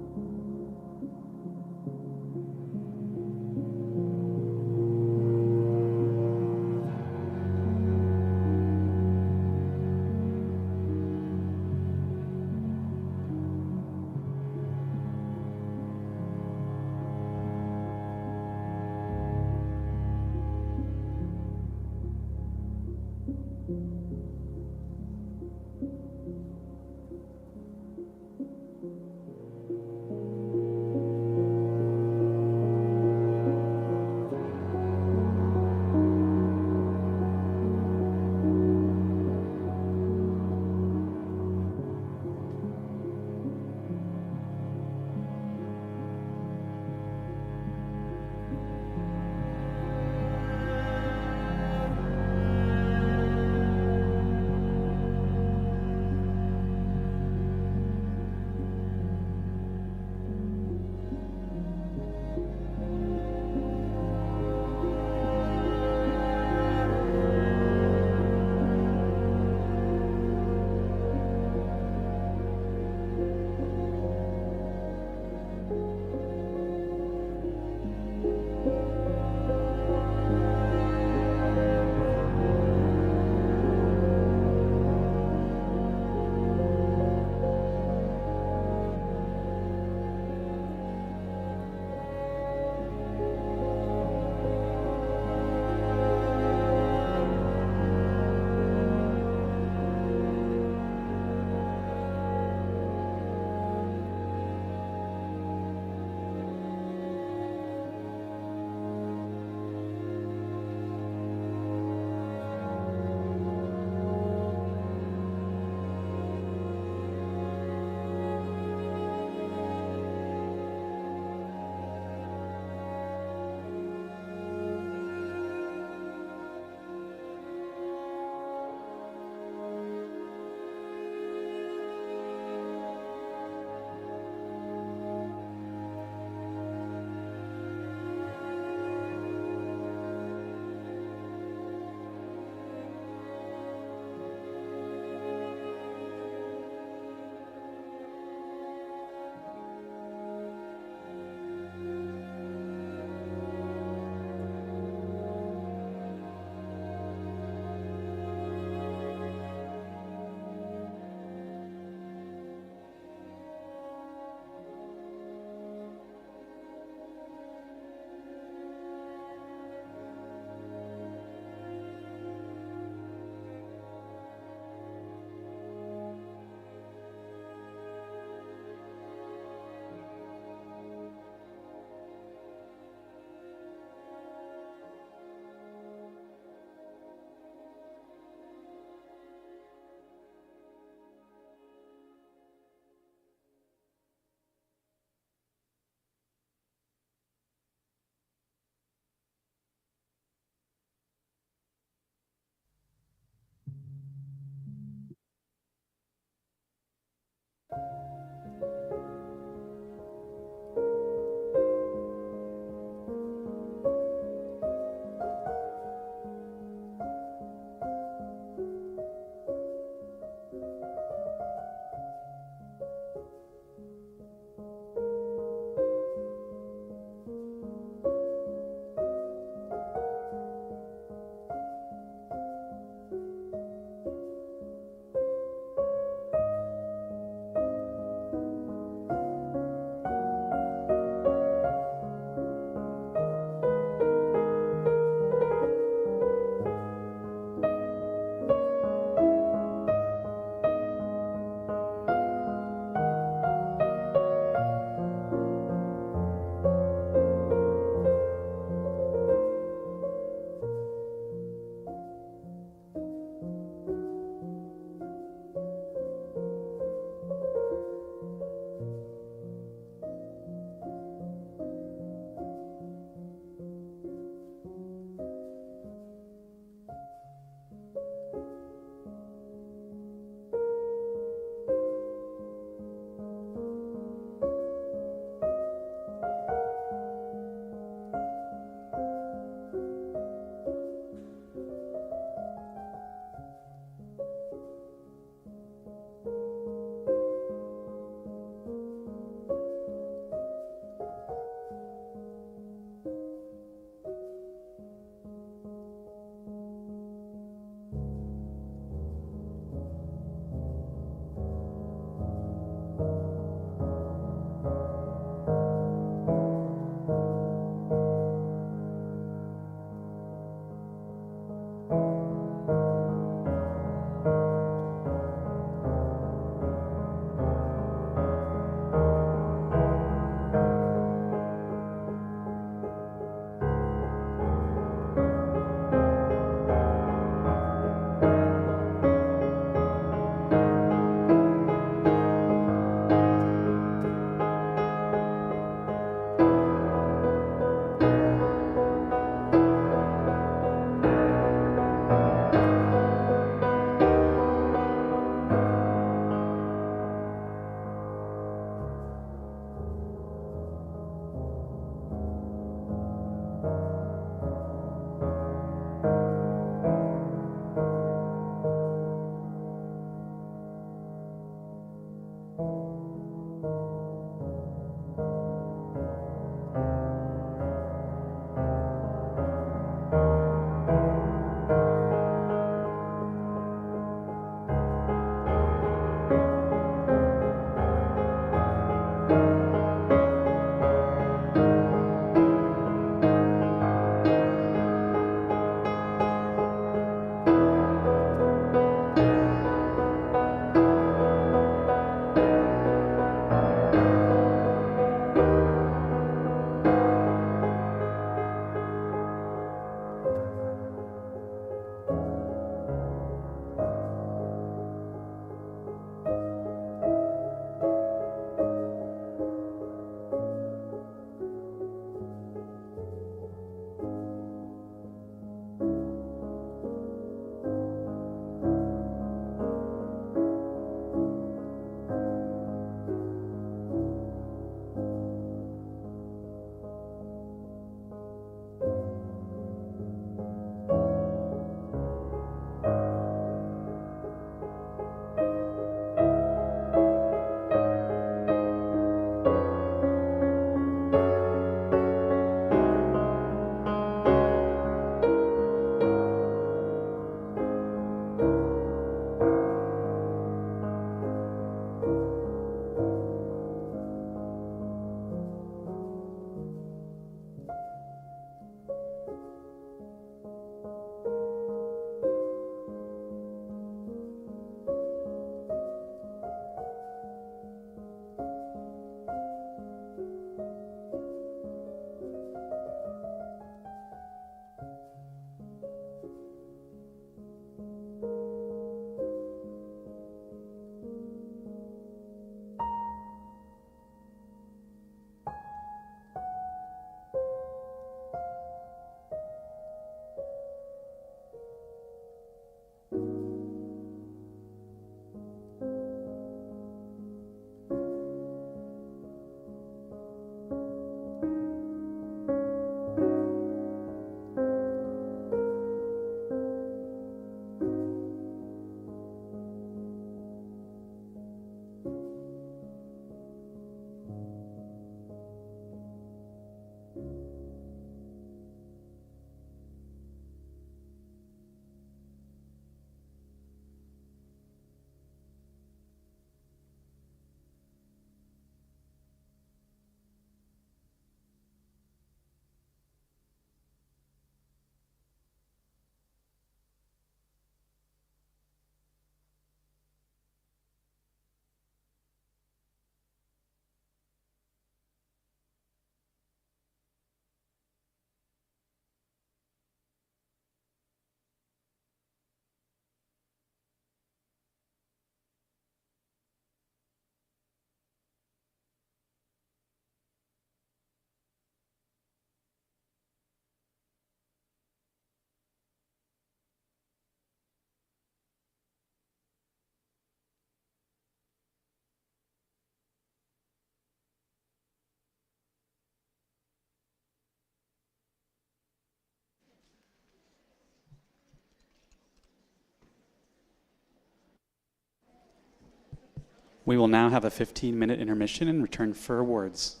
We will now have a 15-minute intermission and return for awards.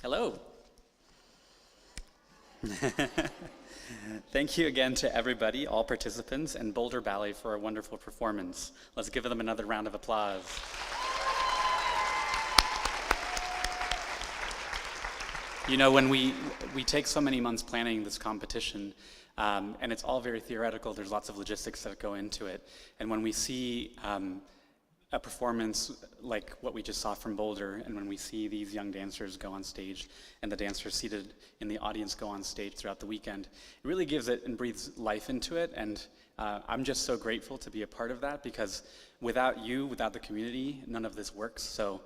Hello. Thank you again to everybody, all participants, and Boulder Ballet for a wonderful performance. Let's give them another round of applause. You know, when we take so many months planning this competition, and it's all very theoretical, there's lots of logistics that go into it. And when we see a performance like what we just saw from Boulder, and when we see these young dancers go on stage and the dancers seated in the audience go on stage throughout the weekend, it really gives it and breathes life into it. And I'm just so grateful to be a part of that, because without you, without the community, none of this works. So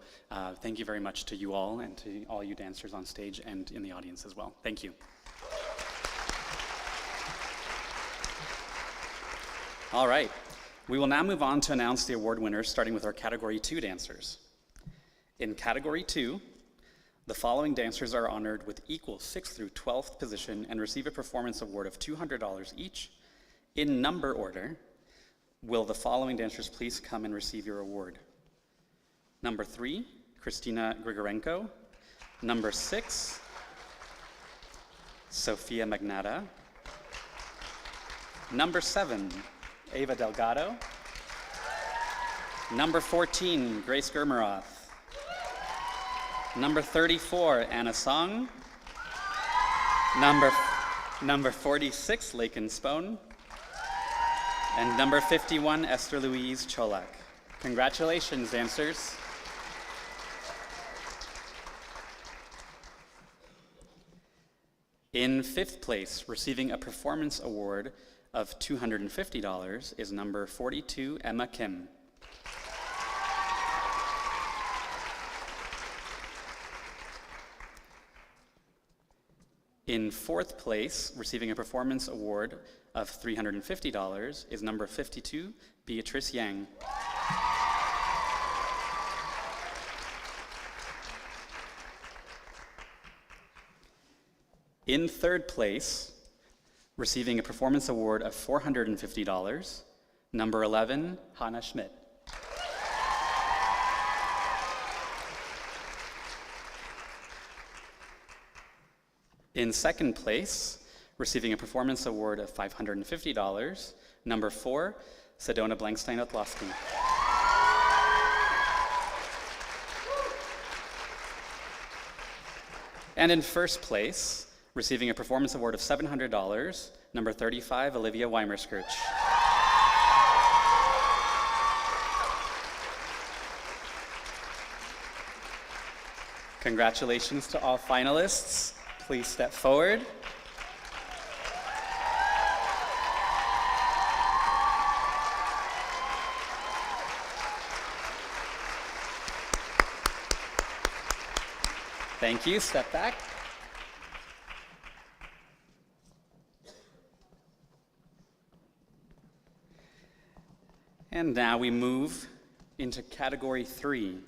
thank you very much to you all and to all you dancers on stage and in the audience as well. Thank you. All right. We will now move on to announce the award winners, starting with our Category 2 dancers. In Category 2, the following dancers are honored with equal 6th through 12th position and receive a performance award of $200 each. In number order, will the following dancers please come and receive your award? Number 3, Kristina Grigorenko. Number 6, Sofia Magnata. Number 7, Ava Delgado. Number 14, Grace Germeroth. Number 34, Anna Song. Number 46, Lakin Spone. And number 51, Esther Louise Cholak. Congratulations, dancers. In 5th place, receiving a performance award of $250 is number 42, Emma Kim. In 4th place, receiving a performance award of $350 is number 52, Beatrice Yang. In 3rd place, receiving a performance award of $450, number 11, Hannah Schmidt. In 2nd place, receiving a performance award of $550, number 4, Sedona Blankstein-Otlowski. And in 1st place, receiving a performance award of $700, number 35, Olivia Weimerskirch. Congratulations to all finalists. Please step forward. Thank you. Step back. And now we move into Category 3.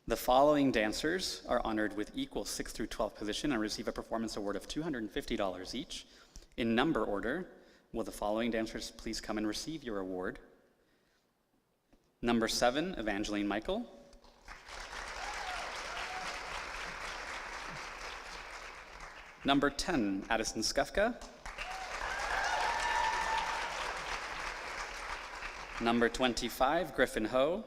The following dancers are honored with equal 6th through 12th position and receive a performance award of $250 each. In number order, will the following dancers please come and receive your award? Number 7, Evangeline Michael. Number 10, Addison Skufka. Number 25, Griffin Ho.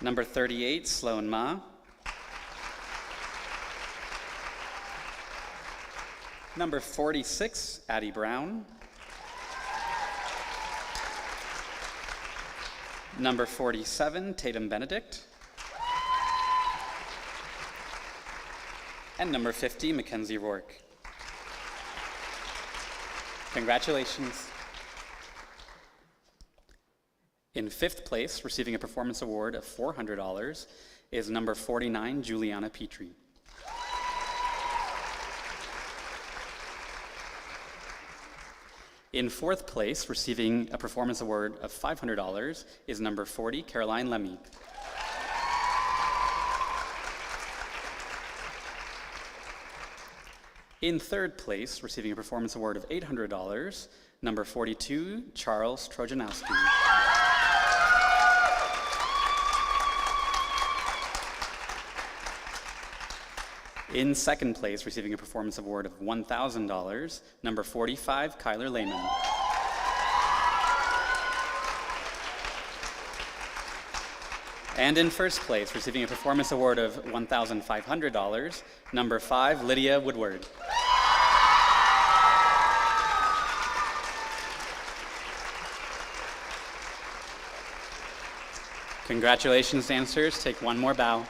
Number 38, Sloan Ma. Number 46, Addie Brown. Number 47, Tatum Benedict. And number 50, Mackenzie Rourke. Congratulations. In 5th place, receiving a performance award of $400 is number 49, Juliana Petrie. In 4th place, receiving a performance award of $500 is number 40, Caroline Lemmy. In 3rd place, receiving a performance award of $800, number 42, Charles Trojanowski. In second place, receiving a performance award of $1,000, number 45, Kyler Lehman. And in first place, receiving a performance award of $1,500, number 5, Lydia Woodward. Congratulations, dancers. Take one more bow.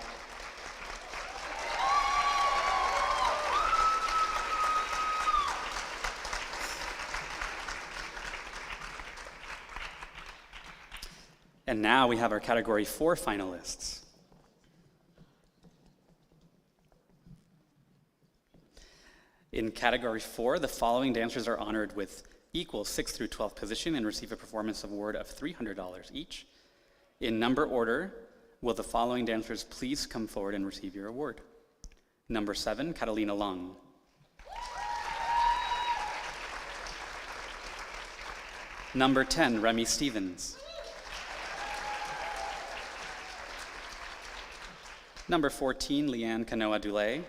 And now we have our Category 4 finalists. In Category 4, the following dancers are honored with equal 6th through 12th position and receive a performance award of $300 each. In number order, will the following dancers please come forward and receive your award? Number 7, Catalina Long. Number 10, Remy Stevens. Number 14, Leanne Canoa Dulé.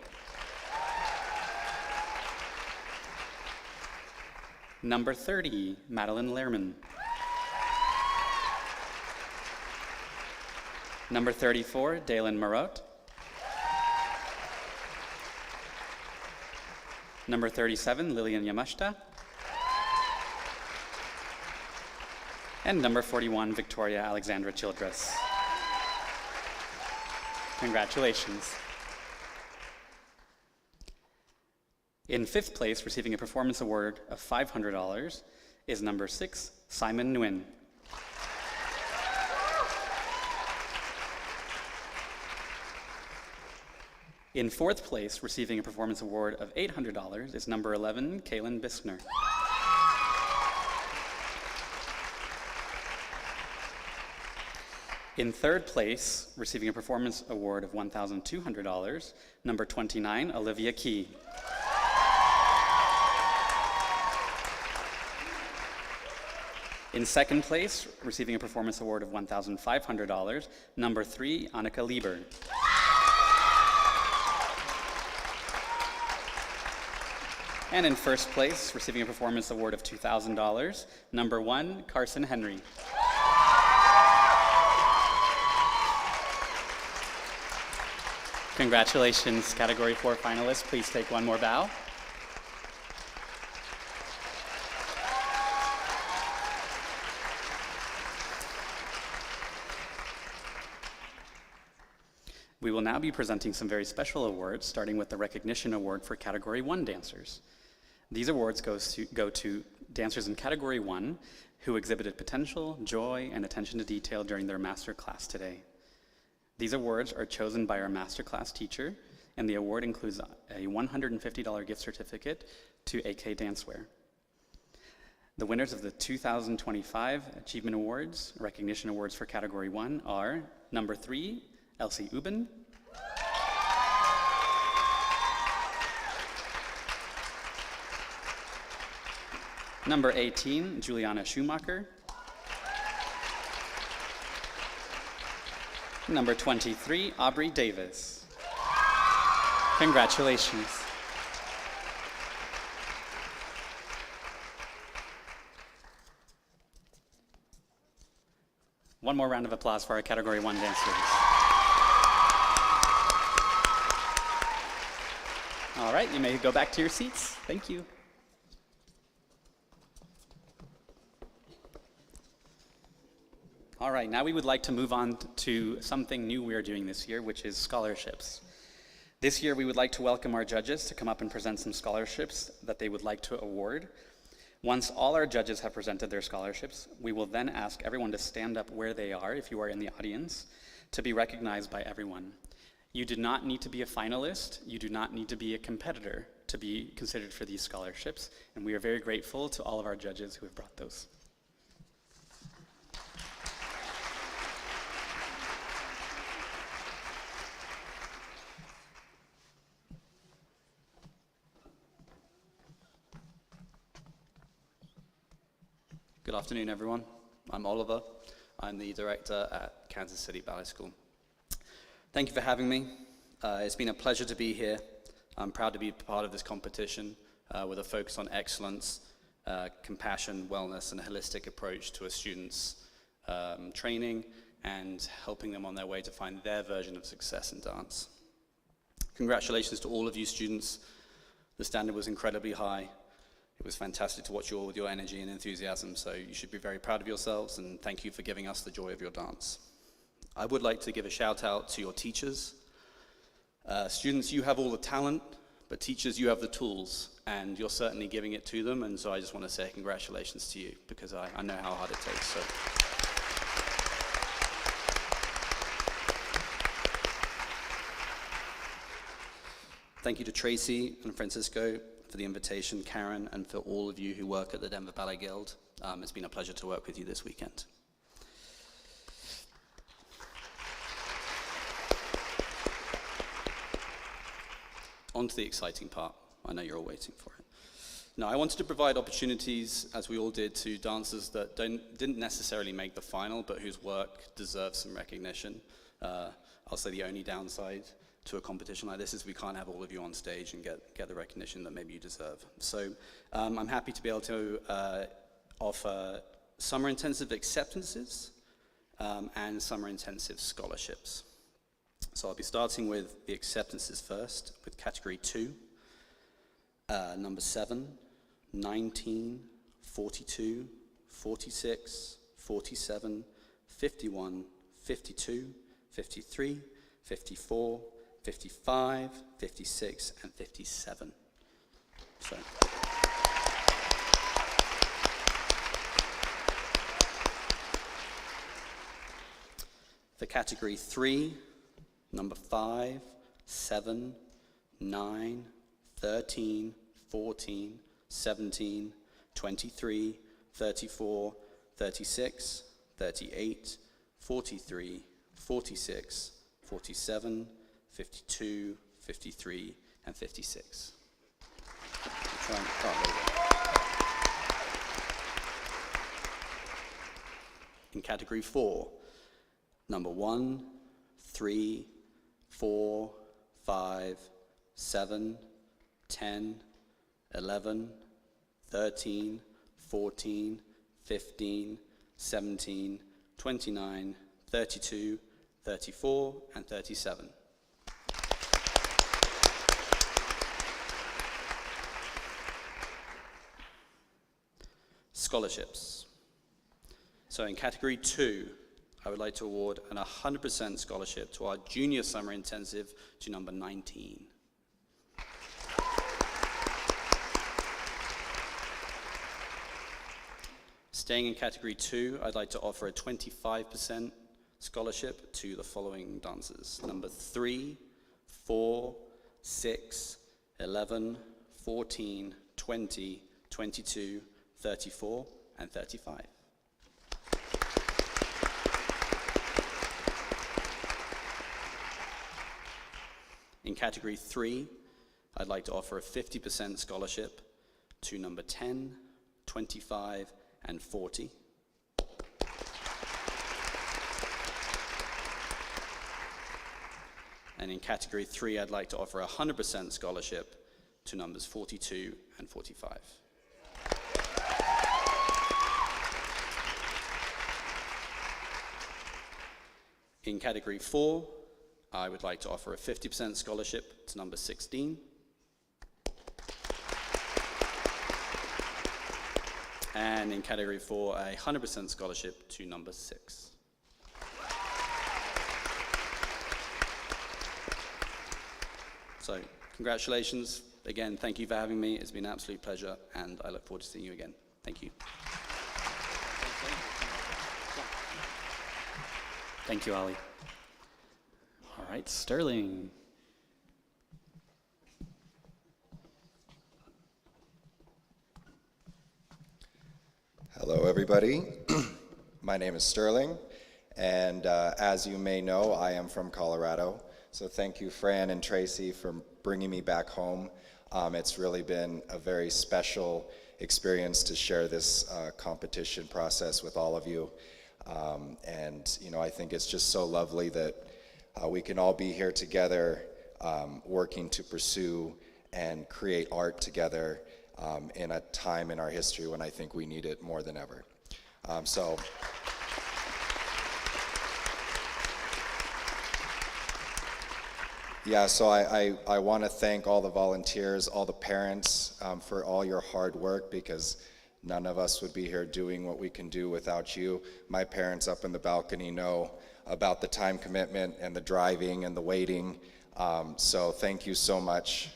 Number 30, Madeline Lehrman. Number 34, Dalen Marot. Number 37, Lillian Yamashita. And number 41, Victoria Alexandra Childress. Congratulations. In fifth place, receiving a performance award of $500, is number 6, Simon Nguyen. In fourth place, receiving a performance award of $800, is number 11, Kaylin Biskner. In third place, receiving a performance award of $1,200, number 29, Olivia Key. In second place, receiving a performance award of $1,500, number 3, Annika Lieber. And in first place, receiving a performance award of $2,000, number 1, Carson Henry. Congratulations, Category 4 finalists. Please take one more bow. We will now be presenting some very special awards, starting with the Recognition Award for Category 1 dancers. These awards go to dancers in Category 1 who exhibited potential, joy, and attention to detail during their master class today. These awards are chosen by our masterclass teacher, and the award includes a $150 gift certificate to AK Dancewear. The winners of the 2025 Achievement Awards, Recognition Awards for Category 1 are number 3, Elsie Uben. Number 18, Juliana Schumacher. Number 23, Aubrey Davis. Congratulations. One more round of applause for our Category 1 dancers. All right, you may go back to your seats. Thank you. All right, now we would like to move on to something new we are doing this year, which is scholarships. This year, we would like to welcome our judges to come up and present some scholarships that they would like to award. Once all our judges have presented their scholarships, we will then ask everyone to stand up where they are, if you are in the audience, to be recognized by everyone. You do not need to be a finalist, you do not need to be a competitor to be considered for these scholarships, and we are very grateful to all of our judges who have brought those. Good afternoon, everyone. I'm Oliver. I'm the director at Kansas City Ballet School. Thank you for having me. It's been a pleasure to be here I'm proud to be part of this competition with a focus on excellence, compassion, wellness, and a holistic approach to a student's training and helping them on their way to find their version of success in dance. Congratulations to all of you students. The standard was incredibly high. It was fantastic to watch you all with your energy and enthusiasm, so you should be very proud of yourselves, and thank you for giving us the joy of your dance. I would like to give a shout out to your teachers. Students, you have all the talent, but teachers, you have the tools, and you're certainly giving it to them, and so I just want to say congratulations to you, because I know how hard it takes. So. Thank you to Tracy and Francisco for the invitation, Karen, and for all of you who work at the Denver Ballet Guild. It's been a pleasure to work with you this weekend. On to the exciting part. I know you're all waiting for it. Now, I wanted to provide opportunities, as we all did, to dancers that didn't necessarily make the final, but whose work deserves some recognition. I'll say the only downside to a competition like this is we can't have all of you on stage and get the recognition that maybe you deserve. So I'm happy to be able to offer summer intensive acceptances and summer intensive scholarships. So I'll be starting with the acceptances first, with category 2, number 7, 19, 42, 46, 47, 51, 52, 53, 54, 55, 56, and 57. So. For category 3, number 5, 7, 9, 13, 14, 17, 23, 34, 36, 38, 43, 46, 47, 52, 53, and 56. In category 4, number 1, 3, 4, 5, 7, 10, 11, 13, 14, 15, 17, 29, 32, 34, and 37. Scholarships. So in category 2, I would like to award an 100% scholarship to our junior summer intensive to number 19. Staying in category 2, I'd like to offer a 25% scholarship to the following dancers: number 3, 4, 6, 11, 14, 20, 22, 34, and 35. In category 3, I'd like to offer a 50% scholarship to number 10, 25, and 40. And in category 3, I'd like to offer a 100% scholarship to numbers 42 and 45. In category 4, I would like to offer a 50% scholarship to number 16. And in category 4, a 100% scholarship to number 6. So, congratulations. Again, thank you for having me. It's been an absolute pleasure, and I look forward to seeing you again. Thank you. Thank you, Ali. All right, Sterling. Hello, everybody. My name is Sterling, and as you may know, I am from Colorado. So thank you, Fran and Tracy, for bringing me back home. It's really been a very special experience to share this competition process with all of you. And, you know, I think it's just so lovely that we can all be here together working to pursue and create art together in a time in our history when I think we need it more than ever. So I want to thank all the volunteers, all the parents for all your hard work, because none of us would be here doing what we can do without you. My parents up in the balcony know about the time commitment and the driving and the waiting. So thank you so much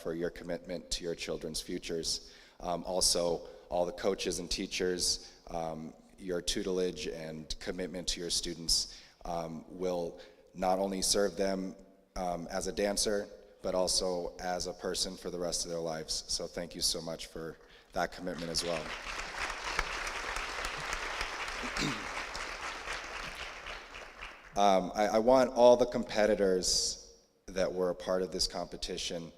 for your commitment to your children's futures. Also, all the coaches and teachers, your tutelage and commitment to your students will not only serve them as a dancer, but also as a person for the rest of their lives. So thank you so much for that commitment as well. I want all the competitors that were a part of this competition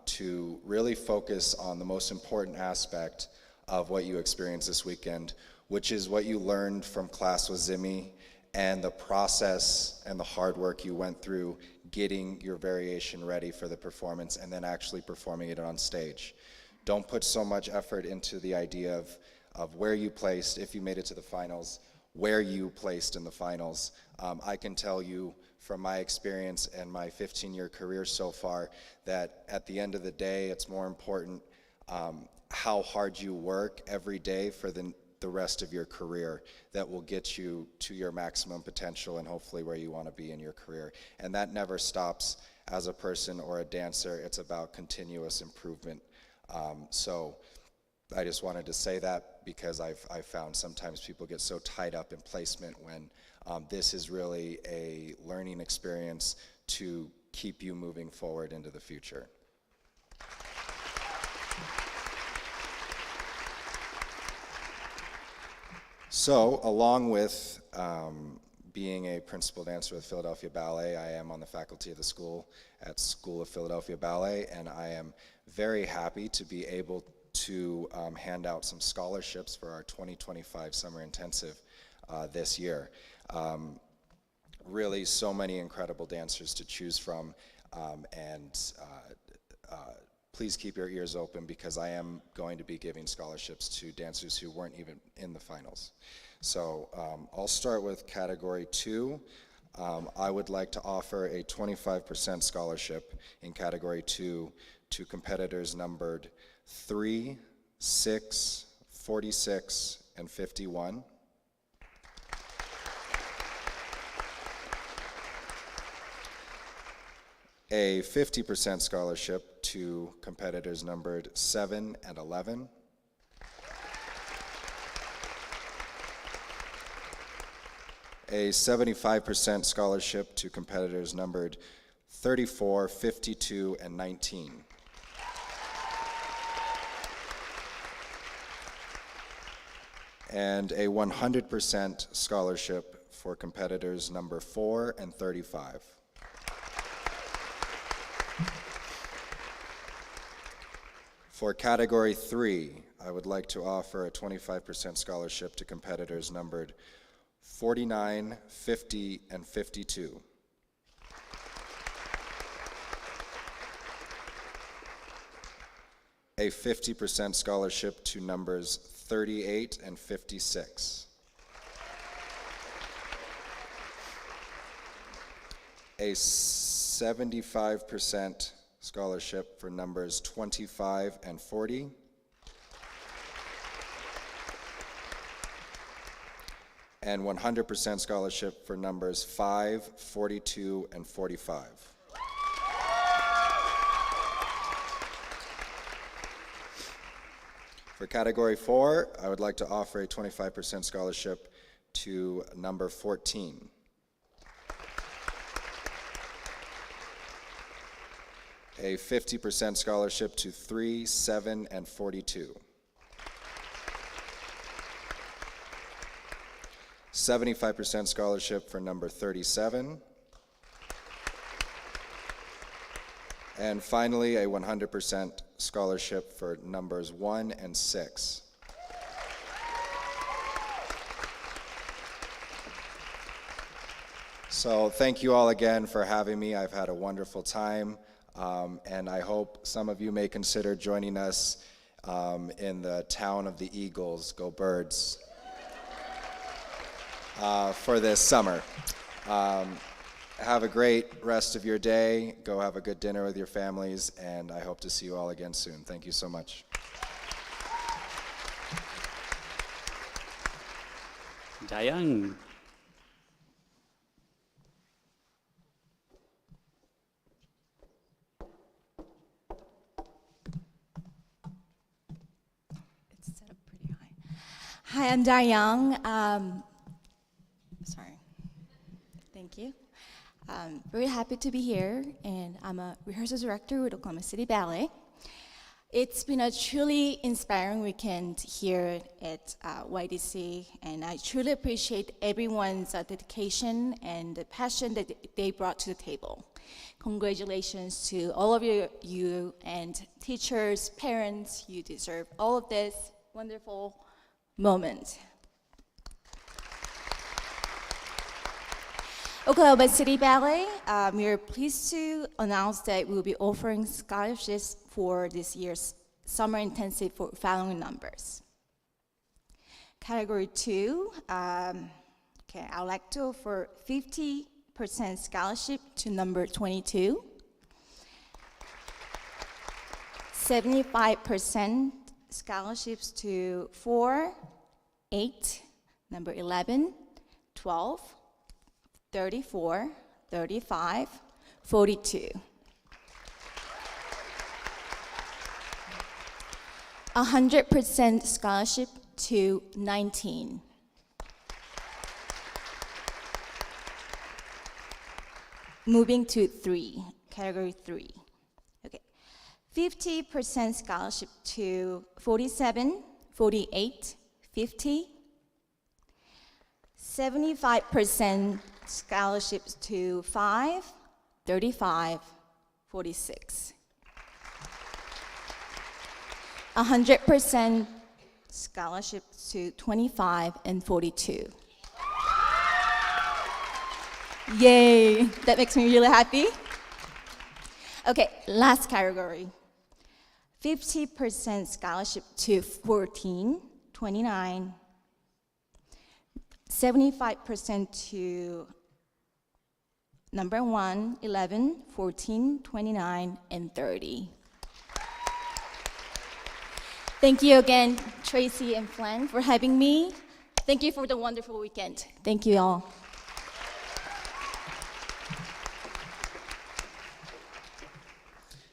to really focus on the most important aspect of what you experienced this weekend, which is what you learned from class with Zimmy and the process and the hard work you went through getting your variation ready for the performance and then actually performing it on stage. Don't put so much effort into the idea of where you placed, if you made it to the finals, where you placed in the finals. I can tell you from my experience and my 15-year career so far that at the end of the day, it's more important how hard you work every day for the rest of your career that will get you to your maximum potential and hopefully where you want to be in your career. And that never stops as a person or a dancer. It's about continuous improvement. So I just wanted to say that because I've found sometimes people get so tied up in placement when this is really a learning experience to keep you moving forward into the future. So, along with being a principal dancer with Philadelphia Ballet, I am on the faculty of the school at School of Philadelphia Ballet, and I am very happy to be able to hand out some scholarships for our 2025 Summer Intensive this year. Really, so many incredible dancers to choose from, and please keep your ears open because I am going to be giving scholarships to dancers who weren't even in the finals. So I'll start with category 2. I would like to offer a 25% scholarship in category 2 to competitors numbered 3, 6, 46, and 51. A 50% scholarship to competitors numbered 7 and 11. A 75% scholarship to competitors numbered 34, 52, and 19. And a 100% scholarship for competitors number 4 and 35. For category 3, I would like to offer a 25% scholarship to competitors numbered 49, 50, and 52. A 50% scholarship to numbers 38 and 56. A 75% scholarship for numbers 25 and 40. And 100% scholarship for numbers 5, 42, and 45. For category 4, I would like to offer a 25% scholarship to number 14. A 50% scholarship to 3, 7, and 42. 75% scholarship for number 37. And finally, a 100% scholarship for numbers 1 and 6. So thank you all again for having me. I've had a wonderful time, and I hope some of you may consider joining us in the town of the Eagles, go Birds, for this summer. Have a great rest of your day. Go have a good dinner with your families, and I hope to see you all again soon. Thank you so much. Dayang. It's set up pretty high. Hi, I'm Dayang. Sorry. Thank you. Very happy to be here, and I'm a rehearsal director with Oklahoma City Ballet. It's been a truly inspiring weekend here at YDC, and I truly appreciate everyone's dedication and the passion that they brought to the table. Congratulations to all of you and teachers, parents. You deserve all of this wonderful moment. Oklahoma City Ballet, we are pleased to announce that we will be offering scholarships for this year's summer intensive for following numbers. Category 2, I would like to offer 50% scholarship to number 22, 75% scholarships to 4, 8, number 11, 12, 34, 35, 42. 100% scholarship to 19. Moving to 3, category 3. Okay. 50% scholarship to 47, 48, 50. 75% scholarships to 5, 35, 46. 100% scholarships to 25 and 42. Yay, that makes me really happy. Okay, last category. 50% scholarship to 14, 29, 75% to number 1, 11, 14, 29, and 30. Thank you again, Tracy and Flan, for having me. Thank you for the wonderful weekend. Thank you all.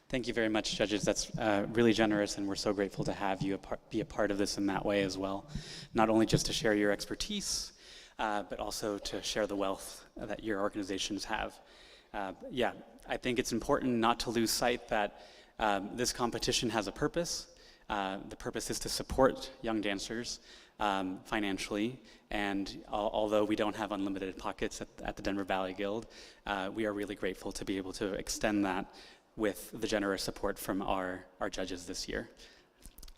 Thank you very much, judges. That's really generous, and we're so grateful to have you be a part of this in that way as well. Not only just to share your expertise, but also to share the wealth that your organizations have. Yeah, I think it's important not to lose sight that this competition has a purpose. The purpose is to support young dancers financially, and although we don't have unlimited pockets at the Denver Ballet Guild, we are really grateful to be able to extend that with the generous support from our judges this year.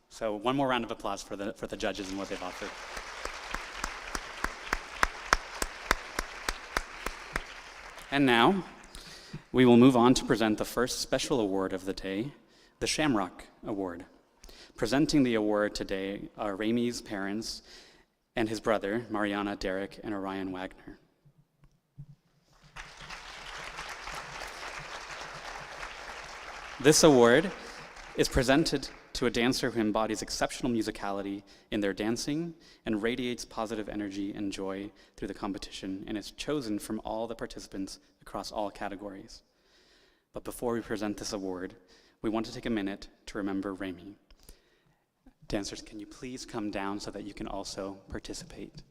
So one more round of applause for the judges and what they've offered. And now, we will move on to present the first special award of the day, the Shamrock Award. Presenting the award today are Ramey's parents and his brother, Mariana, Derek, and Orion Wagner. This award is presented to a dancer who embodies exceptional musicality in their dancing and radiates positive energy and joy through the competition, and is chosen from all the participants across all categories. But before we present this award, we want to take a minute to remember Ramey. Dancers, can you please come down so that you can also participate?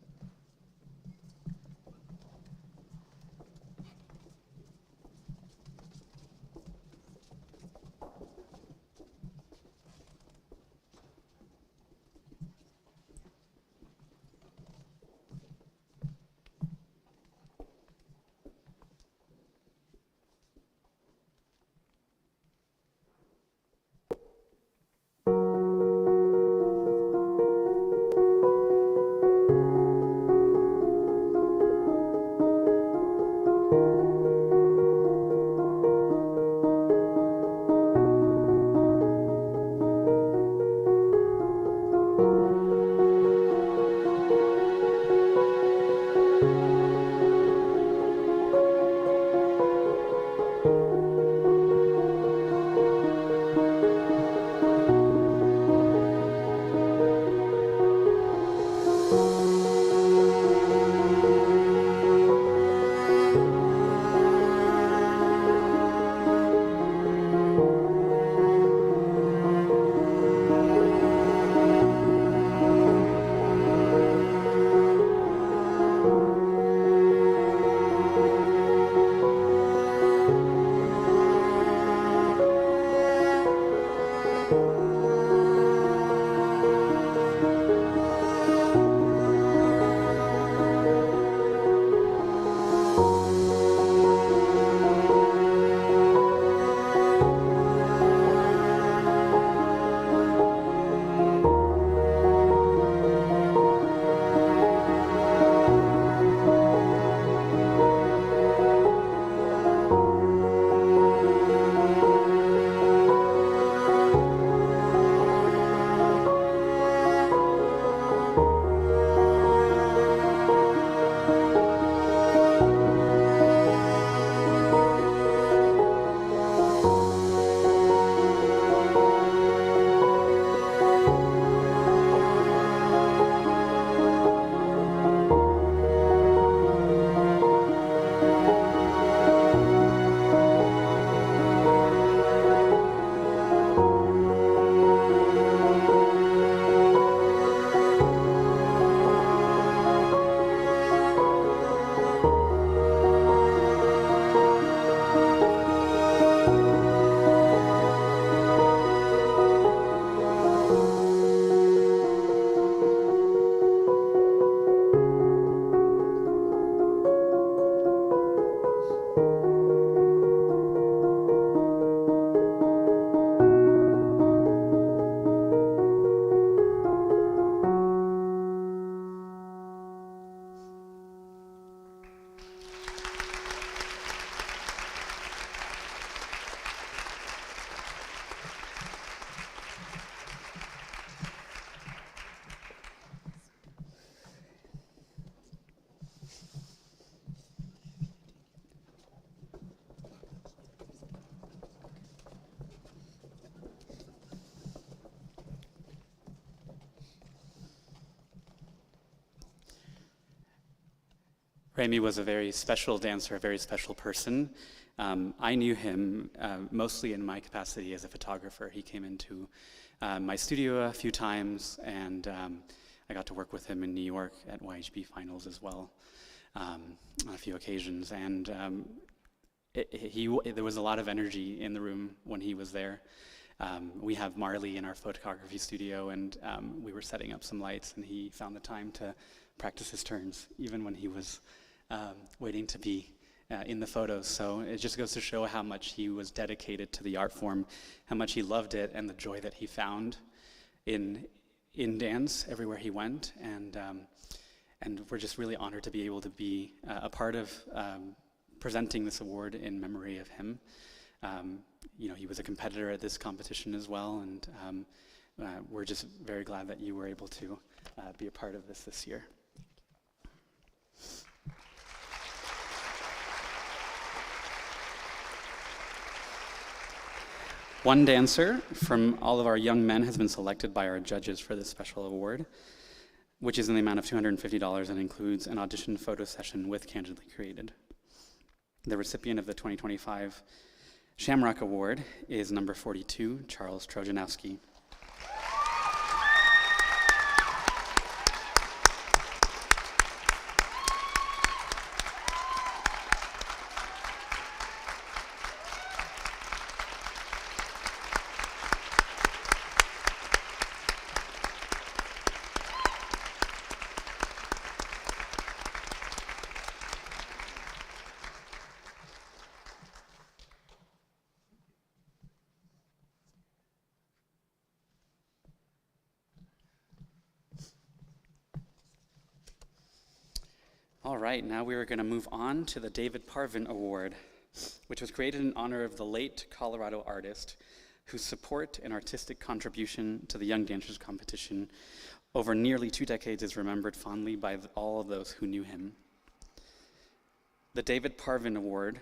Remy was a very special dancer, a very special person. I knew him mostly in my capacity as a photographer. He came into my studio a few times, and I got to work with him in New York at YHB finals as well on a few occasions. And there was a lot of energy in the room when he was there. We have Marley in our photography studio, and we were setting up some lights, and he found the time to practice his turns, even when he was waiting to be in the photos. So it just goes to show how much he was dedicated to the art form, how much he loved it, and the joy that he found in dance everywhere he went. And we're just really honored to be able to be a part of presenting this award in memory of him. He was a competitor at this competition as well, and we're just very glad that you were able to be a part of this year. One dancer from all of our young men has been selected by our judges for this special award, which is in the amount of $250 and includes an audition photo session with Candidly Created. The recipient of the 2025 Shamrock Award is number 42, Charles Trojanowski. All right, now we are going to move on to the David Parvin Award, which was created in honor of the late Colorado artist whose support and artistic contribution to the Young Dancers competition over nearly 2 decades is remembered fondly by all of those who knew him. The David Parvin Award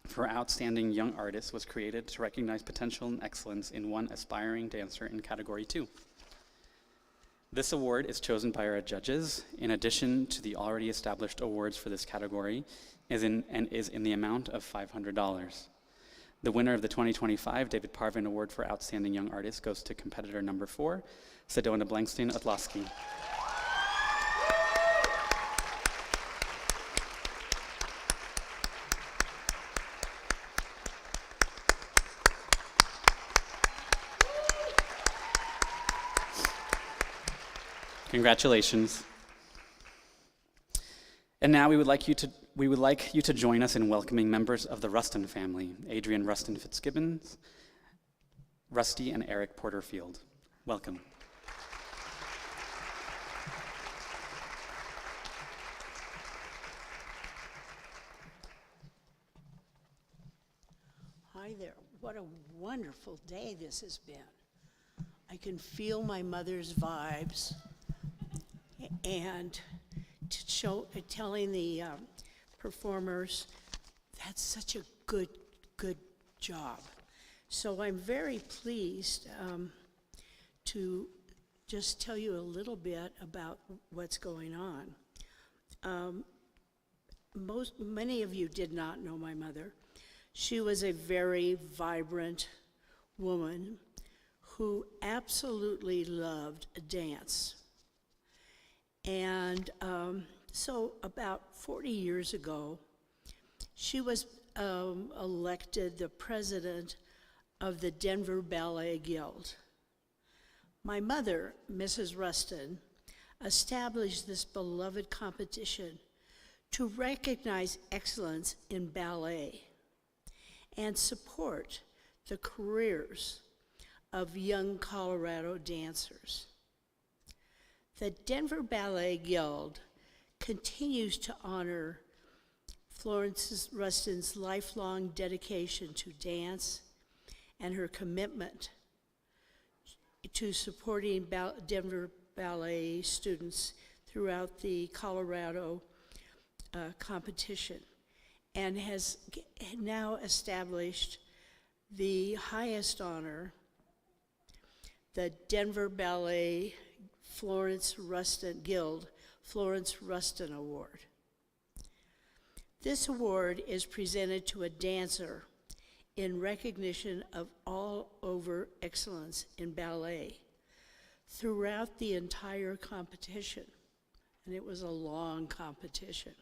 for Outstanding Young Artist was created to recognize potential and excellence in one aspiring dancer in Category 2. This award is chosen by our judges in addition to the already established awards for this category is in the amount of $500. The winner of the 2025 David Parvin Award for Outstanding Young Artist goes to competitor number 4, Sedona Blankstein-Otlaski. Congratulations. And now we would like you to join us in welcoming members of the Rustin family, Adrian Rustin Fitzgibbons, Rusty and Eric Porterfield. Welcome. Hi there. What a wonderful day this has been. I can feel my mother's vibes, and telling the performers, that's such a good job. So I'm very pleased to just tell you a little bit about what's going on. Many of you did not know my mother. She was a very vibrant woman who absolutely loved dance. And so about 40 years ago, she was elected the president of the Denver Ballet Guild. My mother, Mrs. Rustin, established this beloved competition to recognize excellence in ballet and support the careers of young Colorado dancers. The Denver Ballet Guild continues to honor Florence Rustin's lifelong dedication to dance and her commitment to supporting Denver Ballet students throughout the Colorado competition, and has now established the highest honor, the Denver Ballet Florence Rustin Guild Florence Rustin Award. This award is presented to a dancer in recognition of all-over excellence in ballet throughout the entire competition. And it was a long competition.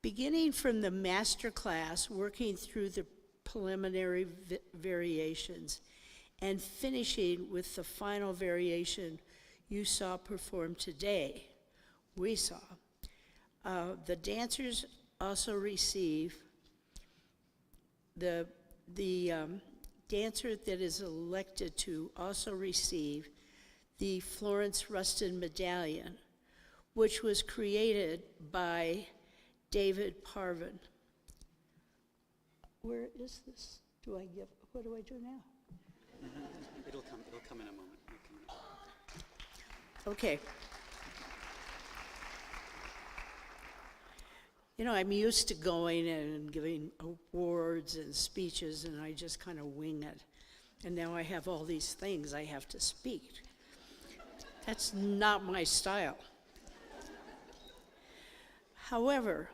Beginning from the master class, working through the preliminary variations, and finishing with the final variation you saw performed today, we saw. The dancers also receive, the dancer that is elected to also receive the Florence Rustin medallion, which was created by David Parvin. Where is this? What do I do now? It'll come in a moment. Okay. You know, I'm used to going and giving awards and speeches, and I just kind of wing it. And now I have all these things I have to speak. That's not my style. However,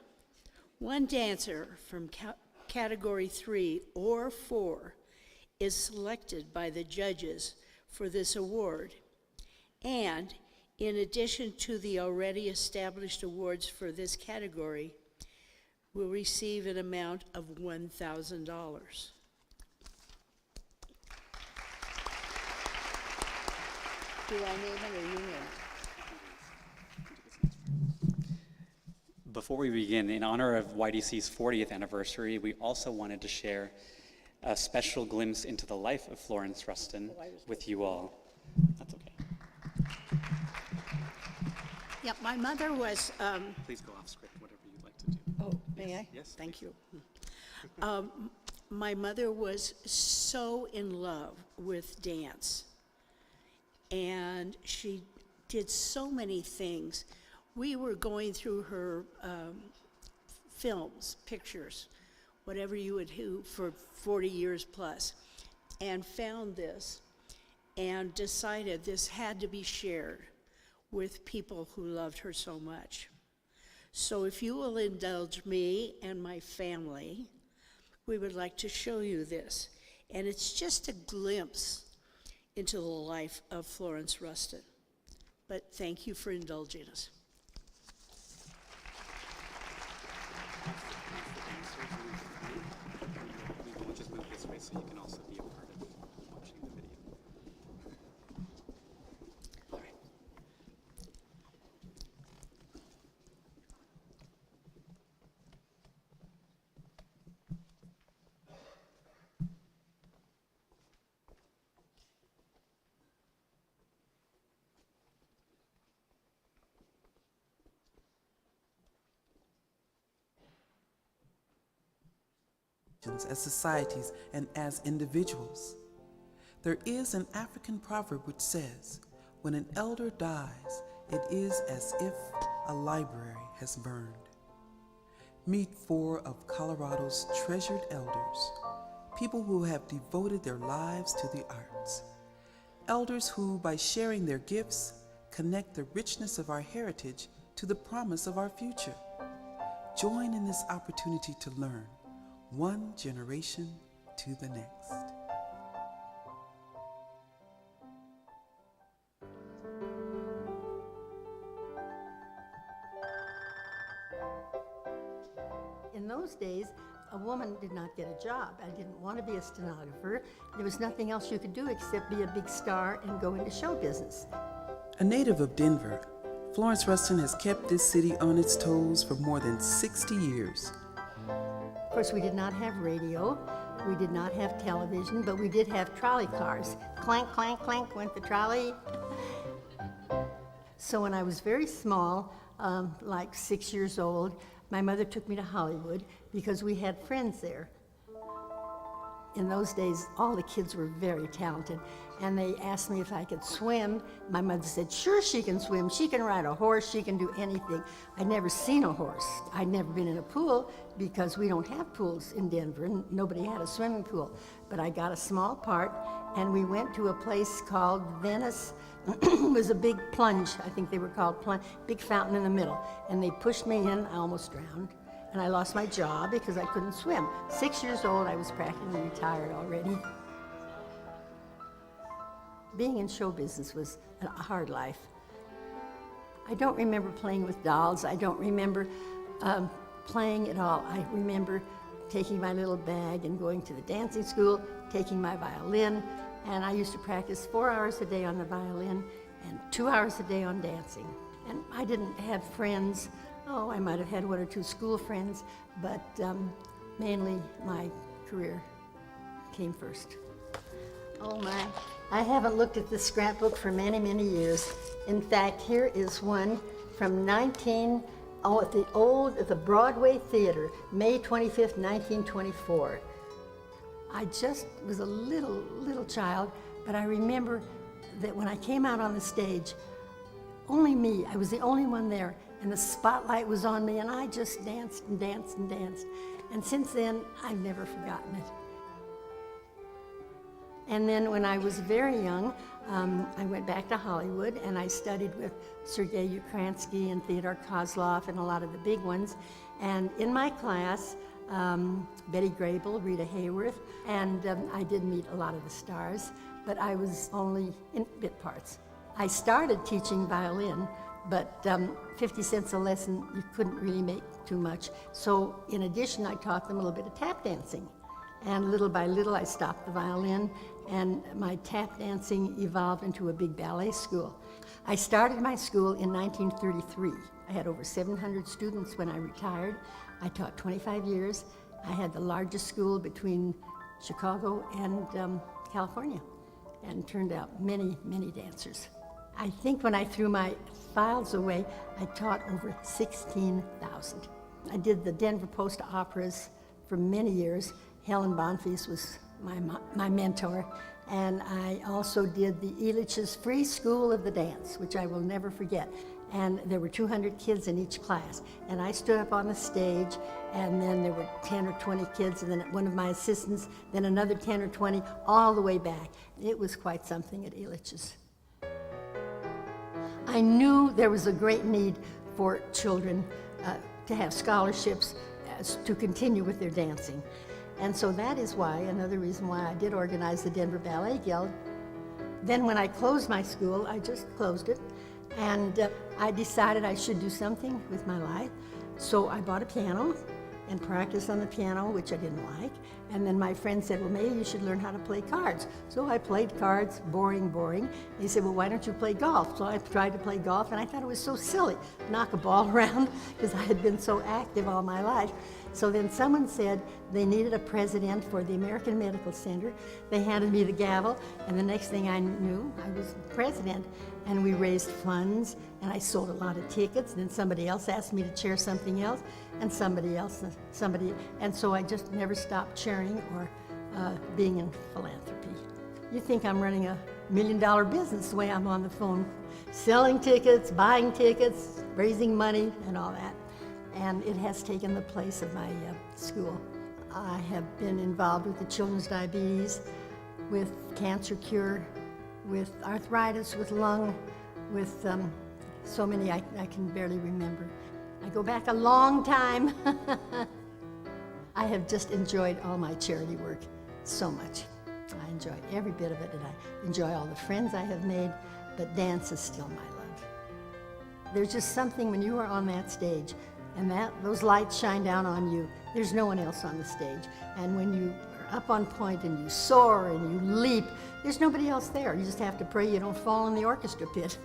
one dancer from category 3 or 4 is selected by the judges for this award. And in addition to the already established awards for this category, will receive an amount of $1,000. Do I name it or you name it? Before we begin, in honor of YDC's 40th anniversary, we also wanted to share a special glimpse into the life of Florence Rustin with you all. That's okay. Yeah, my mother was, Please go off script, whatever you'd like to do. oh, may I? Yes, Thank you. My mother was so in love with dance, and she did so many things. We were going through her films, pictures, whatever you would do for 40 years plus, and found this and decided this had to be shared with people who loved her so much. So if you will indulge me and my family, we would like to show you this. And it's just a glimpse into the life of Florence Rustin. But thank you for indulging us. We will just move this way so you can also be a part of watching the video. All right. As societies and as individuals. There is an African proverb which says, when an elder dies, it is as if a library has burned. Meet 4 of Colorado's treasured elders, people who have devoted their lives to the arts. Elders who, by sharing their gifts, connect the richness of our heritage to the promise of our future. Join in this opportunity to learn, one generation to the next. In those days, a woman did not get a job. I didn't want to be a stenographer. There was nothing else you could do except be a big star and go into show business. A native of Denver, Florence Rustin has kept this city on its toes for more than 60 years. Of course, we did not have radio, we did not have television, but we did have trolley cars. Clank, clank, clank went the trolley. So when I was very small, like 6 years old, my mother took me to Hollywood because we had friends there. In those days, all the kids were very talented, and they asked me if I could swim. My mother said, sure she can swim, she can ride a horse, she can do anything. I'd never seen a horse. I'd never been in a pool because we don't have pools in Denver, and nobody had a swimming pool. But I got a small part, and we went to a place called Venice. It was a big plunge, I think they were called plunge, big fountain in the middle. And they pushed me in, I almost drowned, and I lost my job because I couldn't swim. 6 years old, I was practically retired already. Being in show business was a hard life. I don't remember playing with dolls. I don't remember playing at all. I remember taking my little bag and going to the dancing school, taking my violin, and I used to practice 4 hours a day on the violin and 2 hours a day on dancing. And I didn't have friends. Oh, I might have had 1 or 2 school friends, but mainly my career came first. Oh my. I haven't looked at this scrapbook for many, many years. In fact, here is one from at the Broadway Theater, May 25th, 1924. I just was a little child, but I remember that when I came out on the stage, only me, I was the only one there, and the spotlight was on me, and I just danced and danced and danced. And since then, I've never forgotten it. And then when I was very young, I went back to Hollywood and I studied with Sergei Ukransky and Theodore Kozlov and a lot of the big ones. And in my class, Betty Grable, Rita Hayworth, and I did meet a lot of the stars, but I was only in bit parts. I started teaching violin, but 50 cents a lesson, you couldn't really make too much. So in addition, I taught them a little bit of tap dancing. And little by little, I stopped the violin, and my tap dancing evolved into a big ballet school. I started my school in 1933. I had over 700 students when I retired. I taught 25 years. I had the largest school between Chicago and California, and turned out many, many dancers. I think when I threw my files away, I taught over 16,000. I did the Denver Post operas for many years. Helen Bonfils was my mentor, and I also did the Elitch's Free School of the Dance, which I will never forget. And there were 200 kids in each class, and I stood up on the stage, and then there were 10 or 20 kids, and then one of my assistants, then another 10 or 20, all the way back. It was quite something at Elitch's. I knew there was a great need for children to have scholarships to continue with their dancing. And so that is why, another reason why I did organize the Denver Ballet Guild. Then when I closed my school, I just closed it, and I decided I should do something with my life. So I bought a piano and practiced on the piano, which I didn't like. And then my friend said, well, maybe you should learn how to play cards. So I played cards, boring. He said, well, why don't you play golf? So I tried to play golf, and I thought it was so silly, knock a ball around, because I had been so active all my life. So then someone said they needed a president for the American Medical Center. They handed me the gavel, and the next thing I knew, I was president. And we raised funds, and I sold a lot of tickets, and then somebody else asked me to chair something else, and somebody, and so I just never stopped chairing or being in philanthropy. You think I'm running a $1 million business the way I'm on the phone, selling tickets, buying tickets, raising money, and all that. And it has taken the place of my school. I have been involved with the children's diabetes, with cancer cure, with arthritis, with lung, with so many I can barely remember. I go back a long time. I have just enjoyed all my charity work so much. I enjoy every bit of it, and I enjoy all the friends I have made, but dance is still my love. There's just something when you are on that stage, and those lights shine down on you, there's no one else on the stage. And when you are up on point and you soar and you leap, there's nobody else there. You just have to pray you don't fall in the orchestra pit.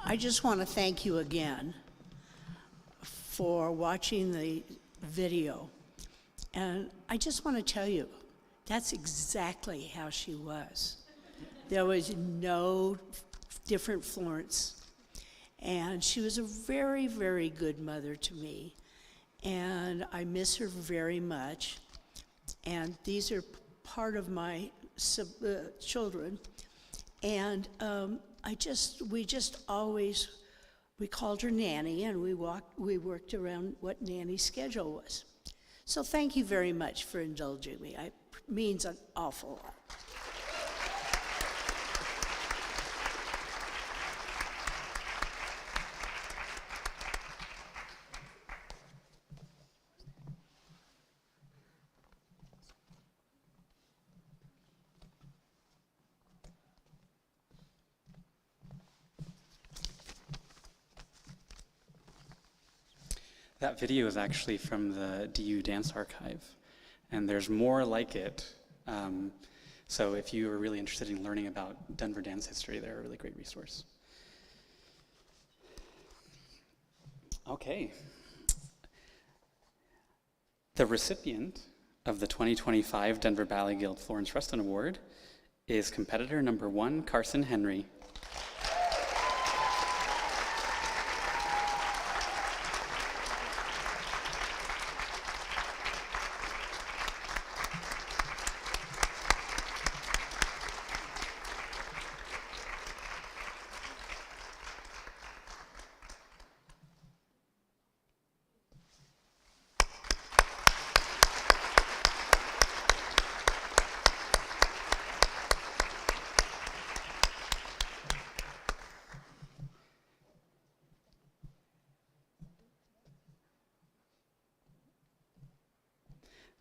I just want to thank you again for watching the video. And I just want to tell you, that's exactly how she was. There was no different Florence. And she was a very, very good mother to me. And I miss her very much. And these are part of my children. And we called her Nanny, and we worked around what Nanny's schedule was. So thank you very much for indulging me. It means an awful lot. That video is actually from the DU Dance Archive, and there's more like it. So if you are really interested in learning about Denver dance history, they're a really great resource. Okay. The recipient of the 2025 Denver Ballet Guild Florence Rustin Award is competitor number 1, Carson Henry.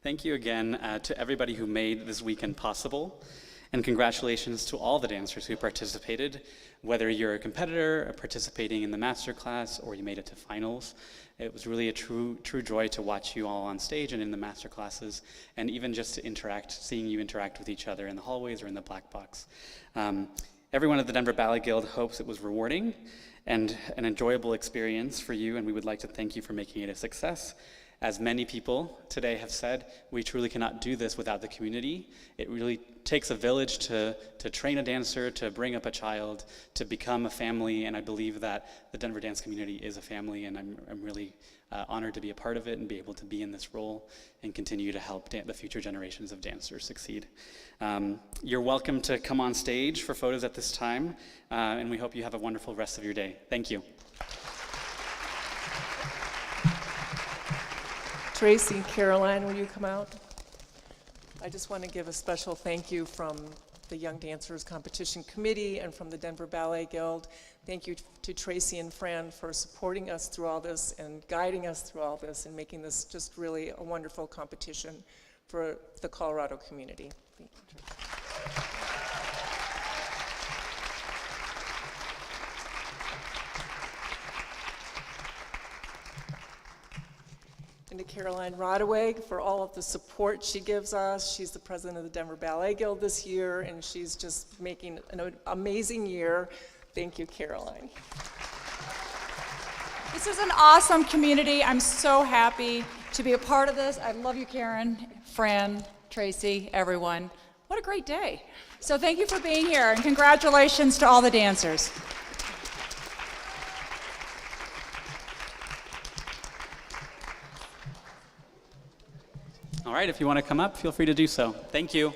Thank you again to everybody who made this weekend possible, and congratulations to all the dancers who participated, whether you're a competitor participating in the masterclass or you made it to finals. It was really a true joy to watch you all on stage and in the masterclasses, and even just to seeing you interact with each other in the hallways or in the black box. Everyone at the Denver Ballet Guild hopes it was rewarding and an enjoyable experience for you, and we would like to thank you for making it a success. As many people today have said, we truly cannot do this without the community. It really takes a village to train a dancer, to bring up a child, to become a family, and I believe that the Denver dance community is a family, and I'm really honored to be a part of it and be able to be in this role and continue to help the future generations of dancers succeed. You're welcome to come on stage for photos at this time, and we hope you have a wonderful rest of your day. Thank you. Tracy and Caroline, will you come out? I just want to give a special thank you from the Young Dancers Competition Committee and from the Denver Ballet Guild. Thank you to Tracy and Fran for supporting us through all this and guiding us through all this and making this just really a wonderful competition for the Colorado community. Thank you, Tracy. And to Caroline Rodeweg for all of the support she gives us. She's the president of the Denver Ballet Guild this year, and she's just making an amazing year. Thank you, Caroline. This is an awesome community. I'm so happy to be a part of this. I love you, Karen, Fran, Tracy, everyone. What a great day. So thank you for being here, and congratulations to all the dancers. All right, if you want to come up, feel free to do so. Thank you.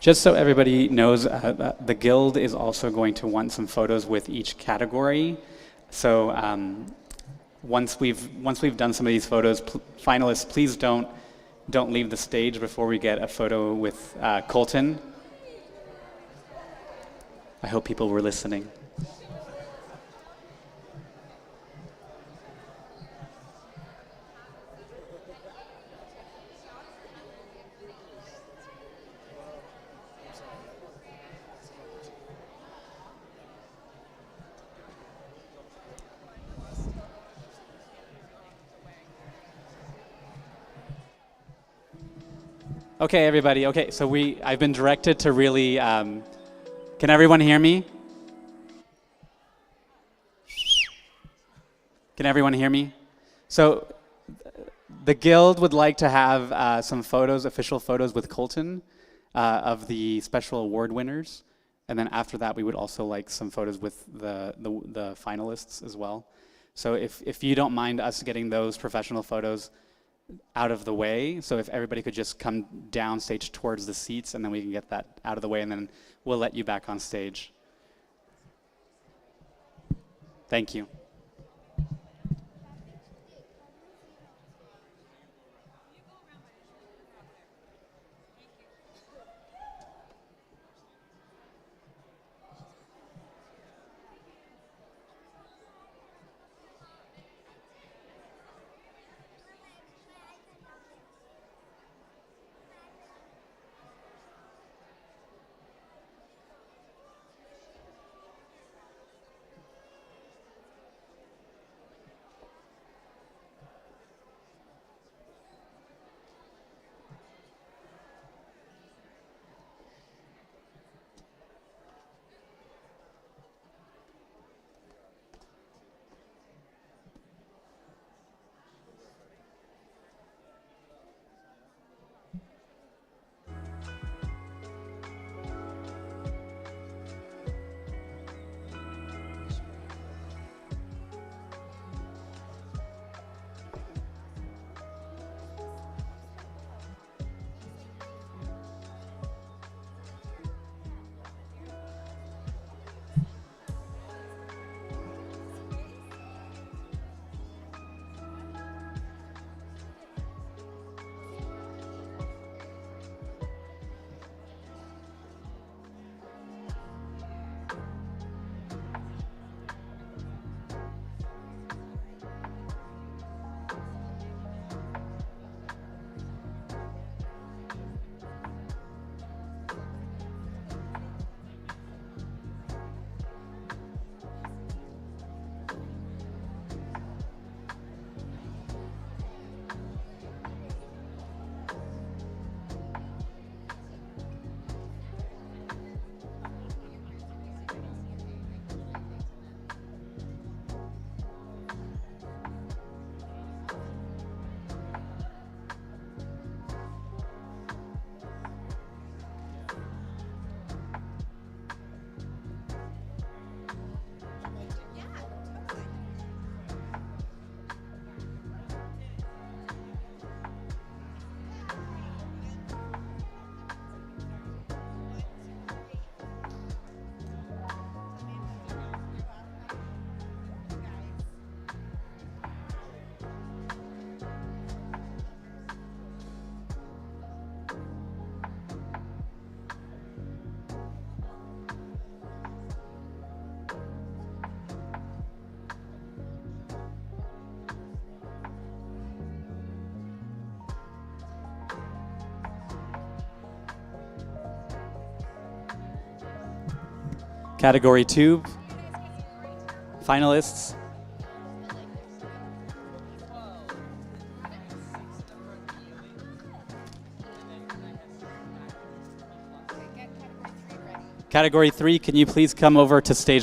Just so everybody knows, the Guild is also going to want some photos with each category. So once we've done some of these photos, finalists, please don't leave the stage before we get a photo with Colton. I hope people were listening. Okay, everybody. Okay, so I've been directed to really. Can everyone hear me? Can everyone hear me? So, the Guild would like to have some photos, official photos with Colton of the special award winners, and then after that, we would also like some photos with the finalists as well. So, if you don't mind us getting those professional photos out of the way, so if everybody could just come down stage towards the seats, and then we can get that out of the way, and then we'll let you back on stage. Thank you. Category 2, finalists. Category 3, can you please come over to stage